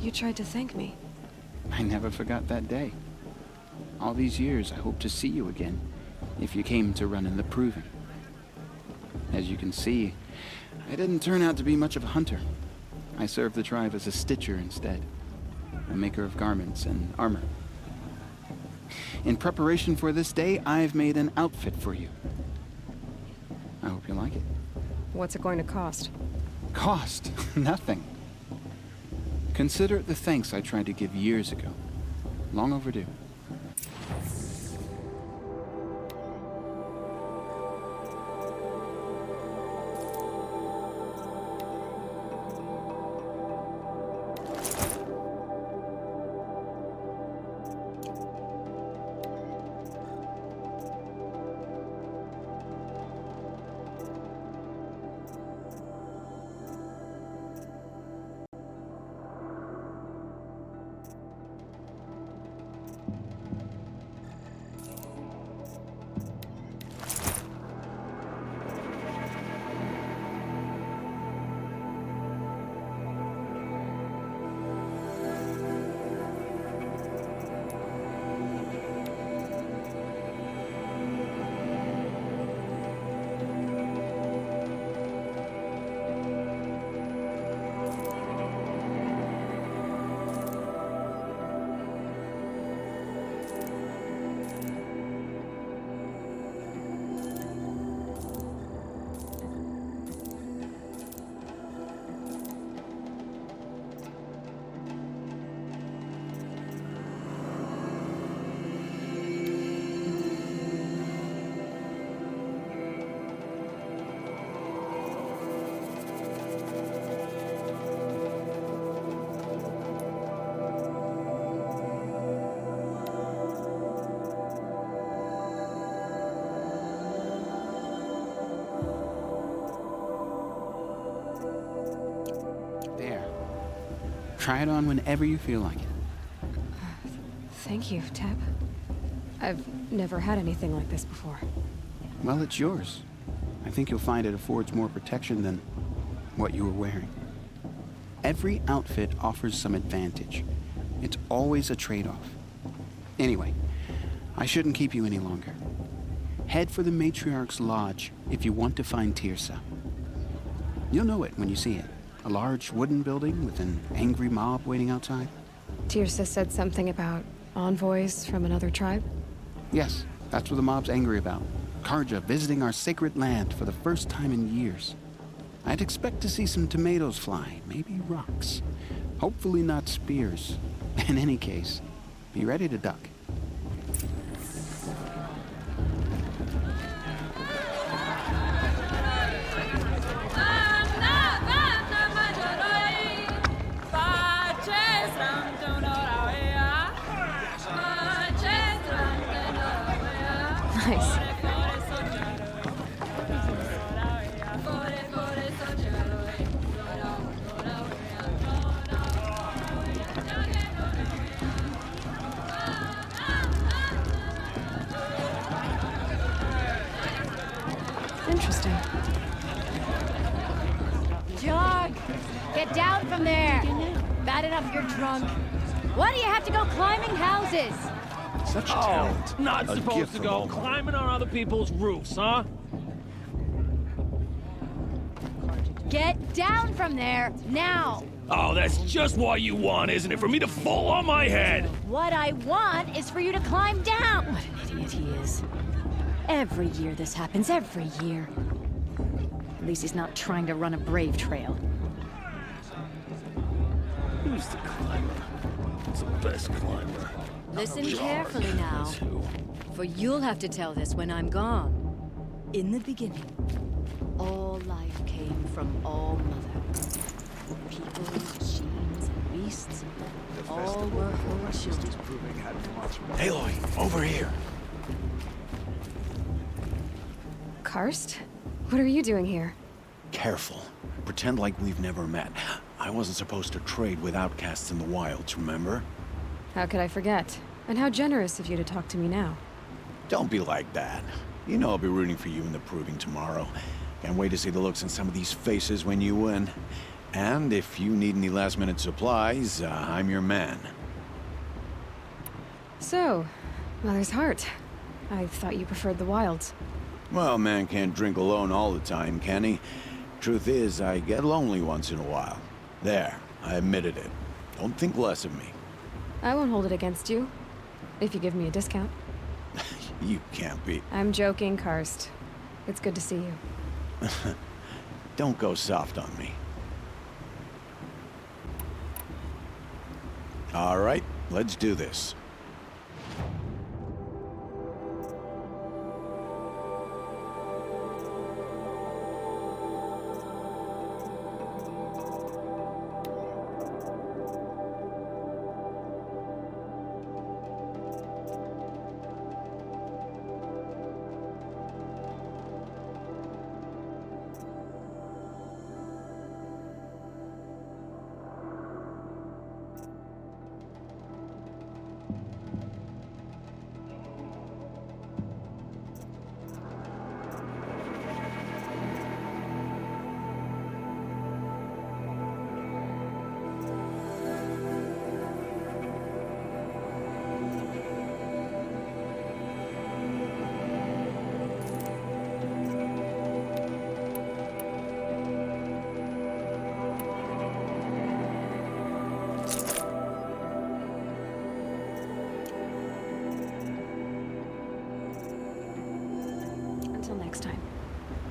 You tried to thank me. I never forgot that day. All these years, I hope to see you again, if you came to run in the proving. As you can see, I didn't turn out to be much of a hunter. I served the tribe as a stitcher instead, a maker of garments and armor. In preparation for this day, I've made an outfit for you. I hope you like it. What's it going to cost? Cost? Nothing. Consider it the thanks I tried to give years ago. Long overdue. Try it on whenever you feel like it. Thank you, Teb. I've never had anything like this before. Well, it's yours. I think you'll find it affords more protection than what you were wearing. Every outfit offers some advantage. It's always a trade-off. Anyway, I shouldn't keep you any longer. Head for the Matriarch's Lodge if you want to find Teersa. You'll know it when you see it. A large wooden building with an angry mob waiting outside. Teersa said something about envoys from another tribe? Yes, that's what the mob's angry about. Carja visiting our sacred land for the first time in years. I'd expect to see some tomatoes fly, maybe rocks. Hopefully not spears. In any case, be ready to duck. Nice. Interesting. Jog! Get down from there! Bad enough you're drunk. Why do you have to go climbing houses? Such talent. Not supposed to go climbing on other people's roofs, huh? Get down from there, now! Oh, that's just what you want, isn't it? For me to fall on my head! What I want is for you to climb down! What an idiot he is. Every year this happens, every year. At least he's not trying to run a brave trail. Who's the climber? Who's the best climber? Listen carefully now, for you'll have to tell this when I'm gone. In the beginning, all life came from All Mother. People, machines, and beasts, all were her children. Aloy, over here. Karst? What are you doing here? Careful. Pretend like we've never met. I wasn't supposed to trade with outcasts in the wilds, remember? How could I forget? And how generous of you to talk to me now. Don't be like that. You know I'll be rooting for you in the proving tomorrow. Can't wait to see the looks on some of these faces when you win. And if you need any last-minute supplies, I'm your man. So, Mother's Heart. I thought you preferred the wilds. Well, man can't drink alone all the time, can he? Truth is, I get lonely once in a while. There, I admitted it. Don't think less of me. I won't hold it against you. If you give me a discount. You can't be. I'm joking, Karst. It's good to see you. Don't go soft on me. All right, let's do this. Until next time.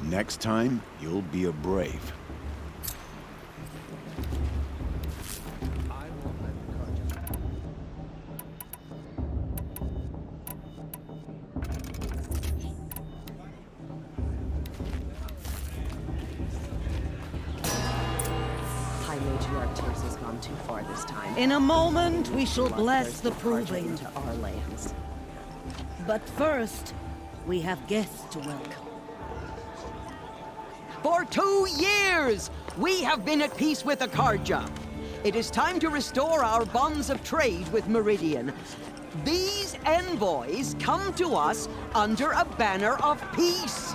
Next time, you'll be a brave. High Matriarch Teersa's gone too far this time. In a moment, we shall bless the Carja proving. into our lands. But first, we have guests to welcome. For 2 years, we have been at peace with the Carja. it is time to restore our bonds of trade with Meridian. These envoys come to us under a banner of peace.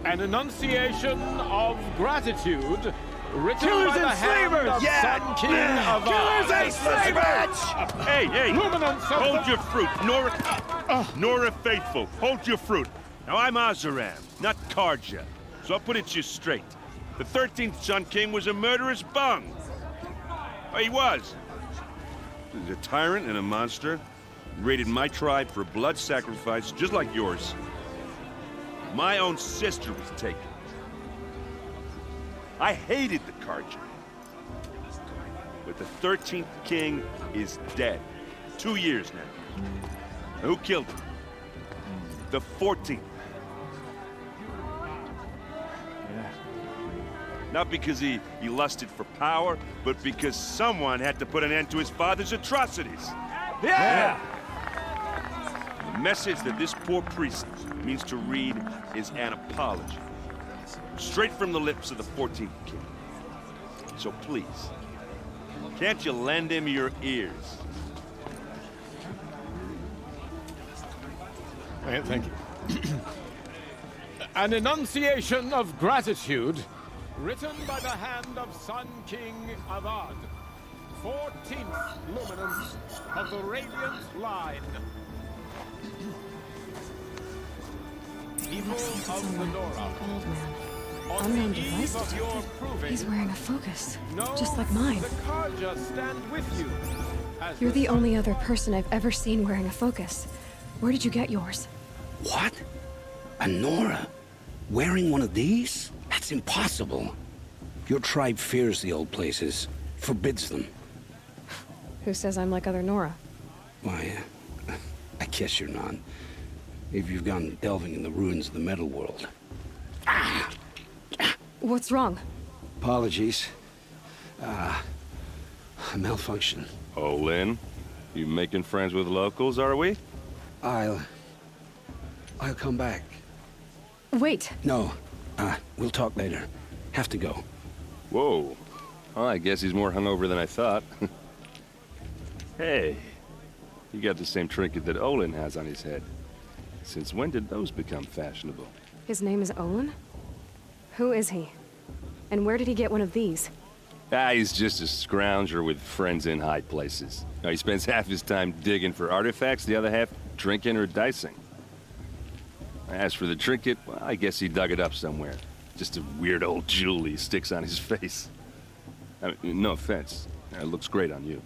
An enunciation of gratitude written Killers by the and hand slavers! of Yeah! Sun King of Killers and slavers! Hey, hey! Luminance of Hold the... your fruit, Nora Faithful. Hold your fruit. Now, I'm Oseram, not Karja, so I'll put it to you straight. The 13th Sun King was a murderous bung. Oh, he was. He's a tyrant and a monster. He raided my tribe for blood sacrifice, just like yours. My own sister was taken. I hated the Karja. But the 13th king is dead. 2 years now. Who killed him? The 14th. Not because he lusted for power, but because someone had to put an end to his father's atrocities. Yeah! The message that this poor priest means to read is an apology. Straight from the lips of the 14th king. So please, can't you lend him your ears? Thank you. An enunciation of gratitude written by the hand of Sun King Avad, 14th luminance of the Radiant Line. People of the Nora. Old man. On Unknown the device eve of your detected. proving, He's wearing a focus, no, just like mine. the Karja stand with you. As You're the only other person I've ever seen wearing a focus. Where did you get yours? What? A Nora? Wearing one of these? That's impossible. Your tribe fears the old places, forbids them. Who says I'm like other Nora? Why, I guess you're not. If you've gone delving in the ruins of the metal world. What's wrong? Apologies. A malfunction. Oh, Lynn, you making friends with locals, are we? I'll come back. Wait. No. We'll talk later. Have to go. Whoa. Well, I guess he's more hungover than I thought. Hey, you got the same trinket that Olin has on his head. Since when did those become fashionable? His name is Olin? Who is he? And where did he get one of these? He's just a scrounger with friends in high places. Now, he spends half his time digging for artifacts, the other half drinking or dicing. As for the trinket, well, I guess he dug it up somewhere. Just a weird old jewel he sticks on his face. I mean, no offense. It looks great on you.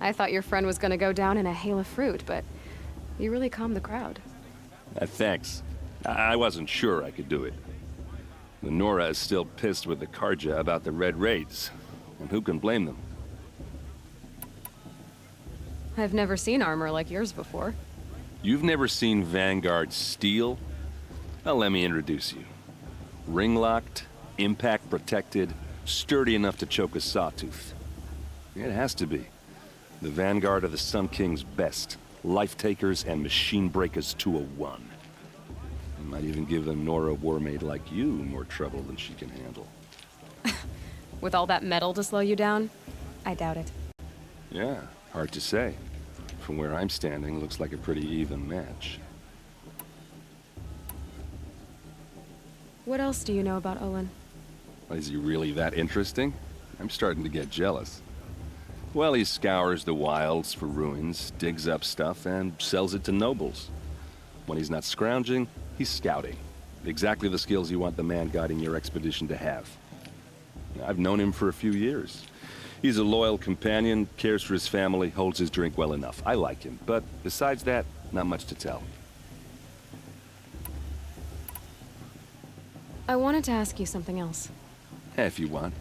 I thought your friend was gonna go down in a hail of fruit, but you really calmed the crowd. Thanks. I wasn't sure I could do it. The Nora is still pissed with the Karja about the Red Raids. And who can blame them? I've never seen armor like yours before. You've never seen Vanguard steel? Well, let me introduce you. Ring-locked, impact-protected, sturdy enough to choke a sawtooth. It has to be. The Vanguard of the Sun King's best. Life-takers and machine-breakers to a one. Might even give a Nora warmaid like you more trouble than she can handle. With all that metal to slow you down? I doubt it. Yeah, hard to say. From where I'm standing, looks like a pretty even match. What else do you know about Olin? Is he really that interesting? I'm starting to get jealous. Well, he scours the wilds for ruins, digs up stuff, and sells it to nobles. When he's not scrounging, he's scouting. Exactly the skills you want the man guiding your expedition to have. I've known him for a few years. He's a loyal companion, cares for his family, holds his drink well enough. I like him, but besides that, not much to tell. I wanted to ask you something else. If you want.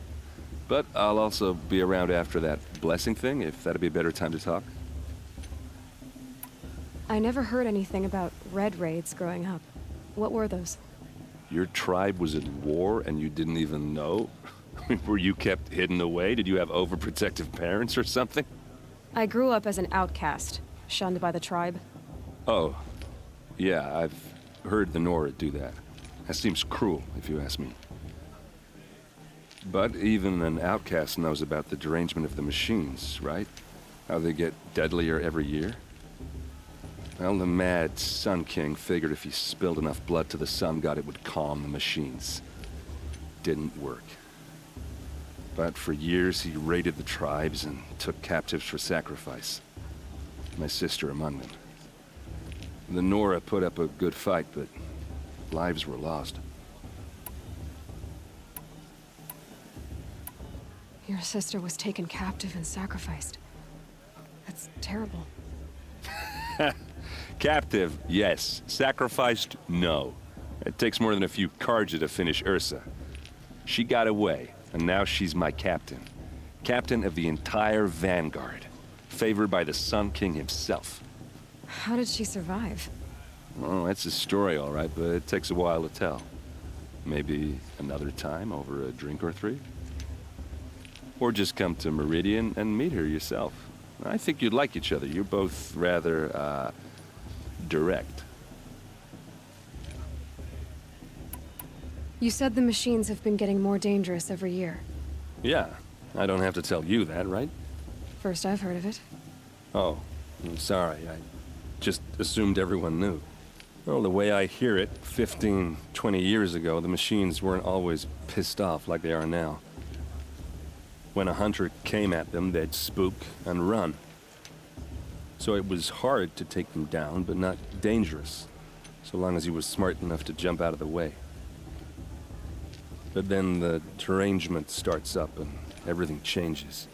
But I'll also be around after that blessing thing, if that'd be a better time to talk. I never heard anything about Red Raids growing up. What were those? Your tribe was at war and you didn't even know? Were you kept hidden away? Did you have overprotective parents or something? I grew up as an outcast, shunned by the tribe. Oh, yeah, heard the Nora do that. That seems cruel, if you ask me. But even an outcast knows about the derangement of the machines, right? How they get deadlier every year. Well, the mad Sun King figured if he spilled enough blood to the Sun God, it would calm the machines. Didn't work. But for years, he raided the tribes and took captives for sacrifice. My sister among them. The Nora put up a good fight, but lives were lost. Your sister was taken captive and sacrificed. That's terrible. Captive, yes. Sacrificed, no. It takes more than a few Carja to finish Ursa. She got away, and now she's my captain. Captain of the entire Vanguard. Favored by the Sun King himself. How did she survive? Well, that's a story, all right, but it takes a while to tell. Maybe another time over a drink or three? Or just come to Meridian and meet her yourself. I think you'd like each other. You're both rather, direct. You said the machines have been getting more dangerous every year. Yeah, I don't have to tell you that, right? First I've heard of it. Oh, I'm sorry. I just assumed everyone knew. Well, the way I hear it, 15, 20 years ago, the machines weren't always pissed off like they are now. When a hunter came at them, they'd spook and run. So it was hard to take them down, but not dangerous, so long as he was smart enough to jump out of the way. But then the derangement starts up and everything changes.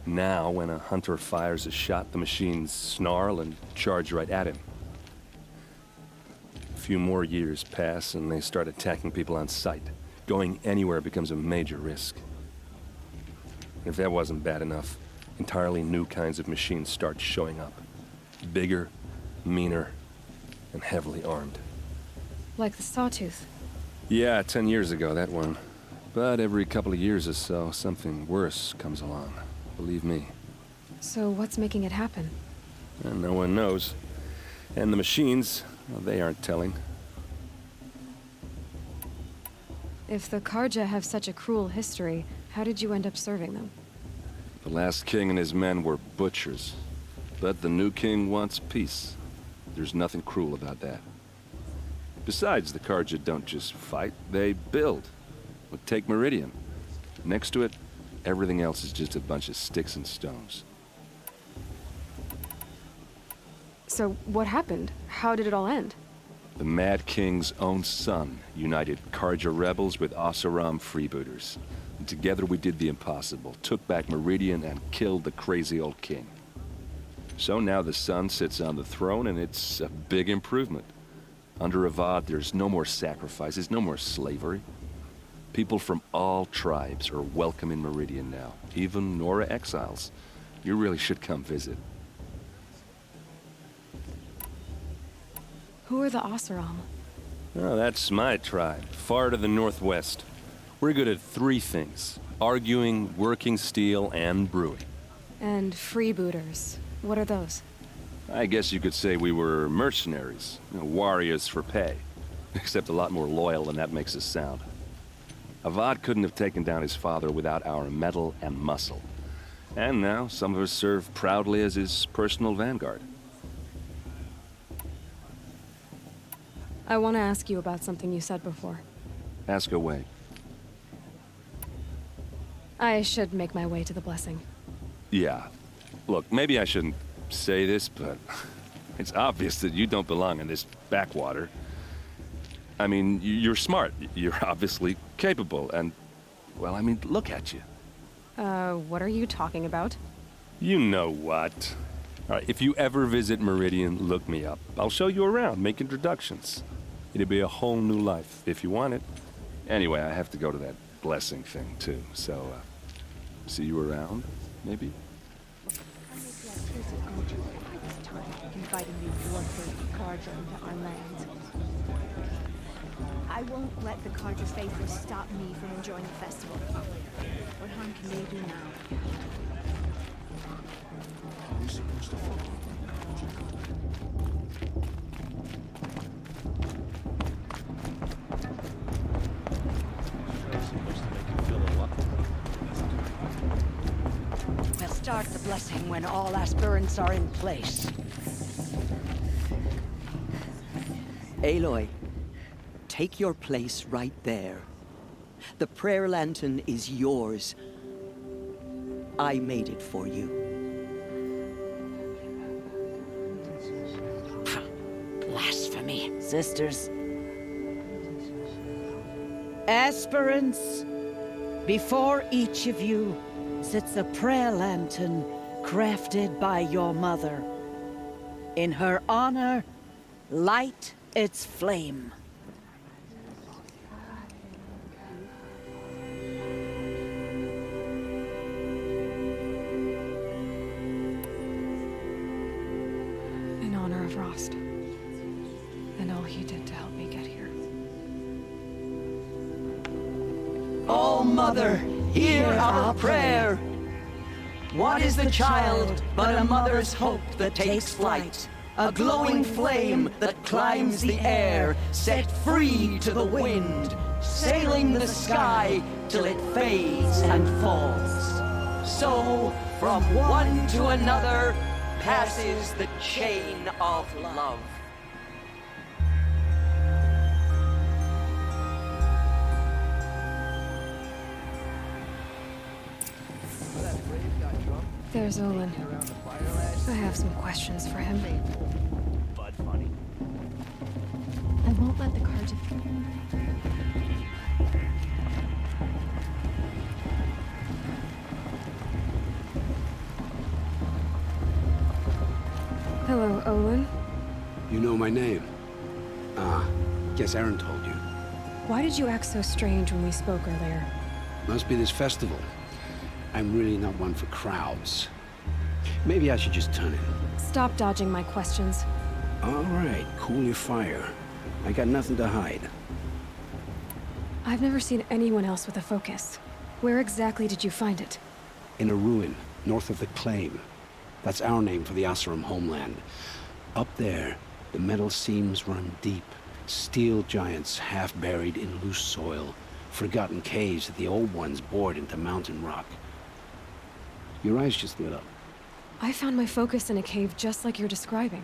Now, when a hunter fires a shot, the machines snarl and charge right at him. A few more years pass and they start attacking people on sight. Going anywhere becomes a major risk. If that wasn't bad enough, entirely new kinds of machines start showing up. Bigger, meaner, and heavily armed. Like the Sawtooth. Yeah, 10 years ago, that one. But every couple of years or so, something worse comes along. Believe me. So what's making it happen? And no one knows. And the machines, well, they aren't telling. If the Carja have such a cruel history, how did you end up serving them? The last king and his men were butchers. But the new king wants peace. There's nothing cruel about that. Besides, the Carja don't just fight, they build. Well, take Meridian. Next to it, everything else is just a bunch of sticks and stones. So what happened? How did it all end? The Mad King's own son united Carja rebels with Oseram freebooters. And together we did the impossible, took back Meridian and killed the crazy old king. So now the son sits on the throne and it's a big improvement. Under Avad, there's no more sacrifices, no more slavery. People from all tribes are welcome in Meridian now, even Nora exiles. You really should come visit. Who are the Oseram? Oh, that's my tribe, far to the northwest. We're good at three things: arguing, working steel, and brewing. And freebooters. What are those? I guess you could say we were mercenaries, warriors for pay. Except a lot more loyal than that makes us sound. Avad couldn't have taken down his father without our metal and muscle. And now, some of us serve proudly as his personal vanguard. I want to ask you about something you said before. Ask away. I should make my way to the blessing. Yeah. Look, maybe I shouldn't say this, but it's obvious that you don't belong in this backwater. I mean, you're smart. You're obviously capable, and, well, I mean, look at you. What are you talking about? You know what. All right, if you ever visit Meridian, look me up. I'll show you around, make introductions. It'll be a whole new life, if you want it. Anyway, I have to go to that blessing thing, too, so, see you around, maybe? Inviting these bloodthirsty Carja into our lands. I won't let the Carja faithful stop me from enjoying the festival. What harm can they do now? Are we supposed to follow? start the blessing when all aspirants are in place. Aloy, take your place right there. The prayer lantern is yours. I made it for you. Blasphemy. Sisters. Aspirants, before each of you sits a prayer lantern crafted by your mother. In her honor, light its flame. In honor of Rost. And all he did to help me get here. Oh, Mother, hear our prayer. What is the child but a mother's hope that takes flight? A glowing flame that climbs the air, set free to the wind, sailing the sky till it fades and falls. So, from one to another, passes the chain of love. There's Olin. I have some questions for him. Bud funny. I won't let the cards. Hello, Olin. You know my name? Ah, guess Aaron told you. Why did you act so strange when we spoke earlier? Must be this festival. I'm really not one for crowds. Maybe I should just turn in. Stop dodging my questions. All right, cool your fire. I got nothing to hide. I've never seen anyone else with a focus. Where exactly did you find it? In a ruin, north of the Claim. That's our name for the Oseram homeland. Up there, the metal seams run deep. Steel giants half buried in loose soil. Forgotten caves that the old ones bored into mountain rock. Your eyes just lit up. I found my focus in a cave just like you're describing.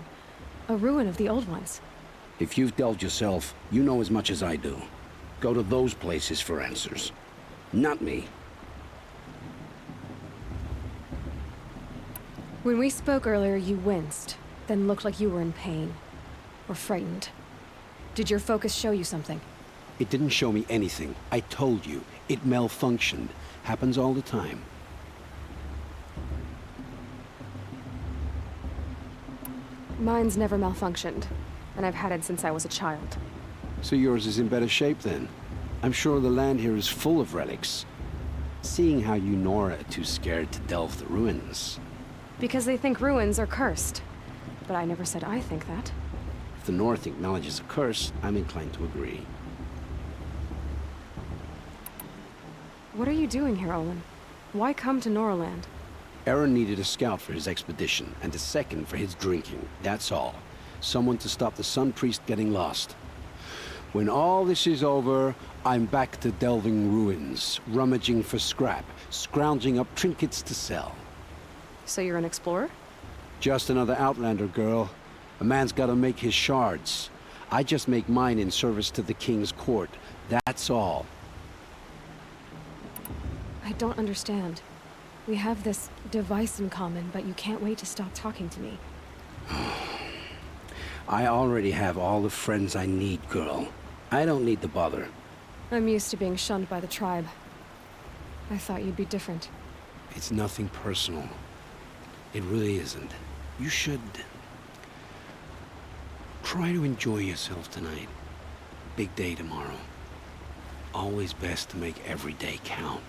A ruin of the old ones. If you've delved yourself, you know as much as I do. Go to those places for answers. Not me. When we spoke earlier, you winced, then looked like you were in pain. Or frightened. Did your focus show you something? It didn't show me anything. I told you. It malfunctioned. Happens all the time. Mine's never malfunctioned, and I've had it since I was a child. So yours is in better shape then? I'm sure the land here is full of relics. Seeing how you Nora are too scared to delve the ruins. Because they think ruins are cursed. But I never said I think that. If the North acknowledges a curse, I'm inclined to agree. What are you doing here, Olin? Why come to Noraland? Aaron needed a scout for his expedition, and a second for his drinking. That's all. Someone to stop the Sun Priest getting lost. When all this is over, I'm back to delving ruins, rummaging for scrap, scrounging up trinkets to sell. So you're an explorer? Just another Outlander, girl. A man's gotta make his shards. I just make mine in service to the King's court. That's all. I don't understand. We have this device in common, but you can't wait to stop talking to me. I already have all the friends I need, girl. I don't need the bother. I'm used to being shunned by the tribe. I thought you'd be different. It's nothing personal. It really isn't. You should... try to enjoy yourself tonight. Big day tomorrow. Always best to make every day count.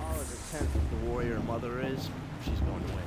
All as a tenth of the warrior mother is, she's going to win.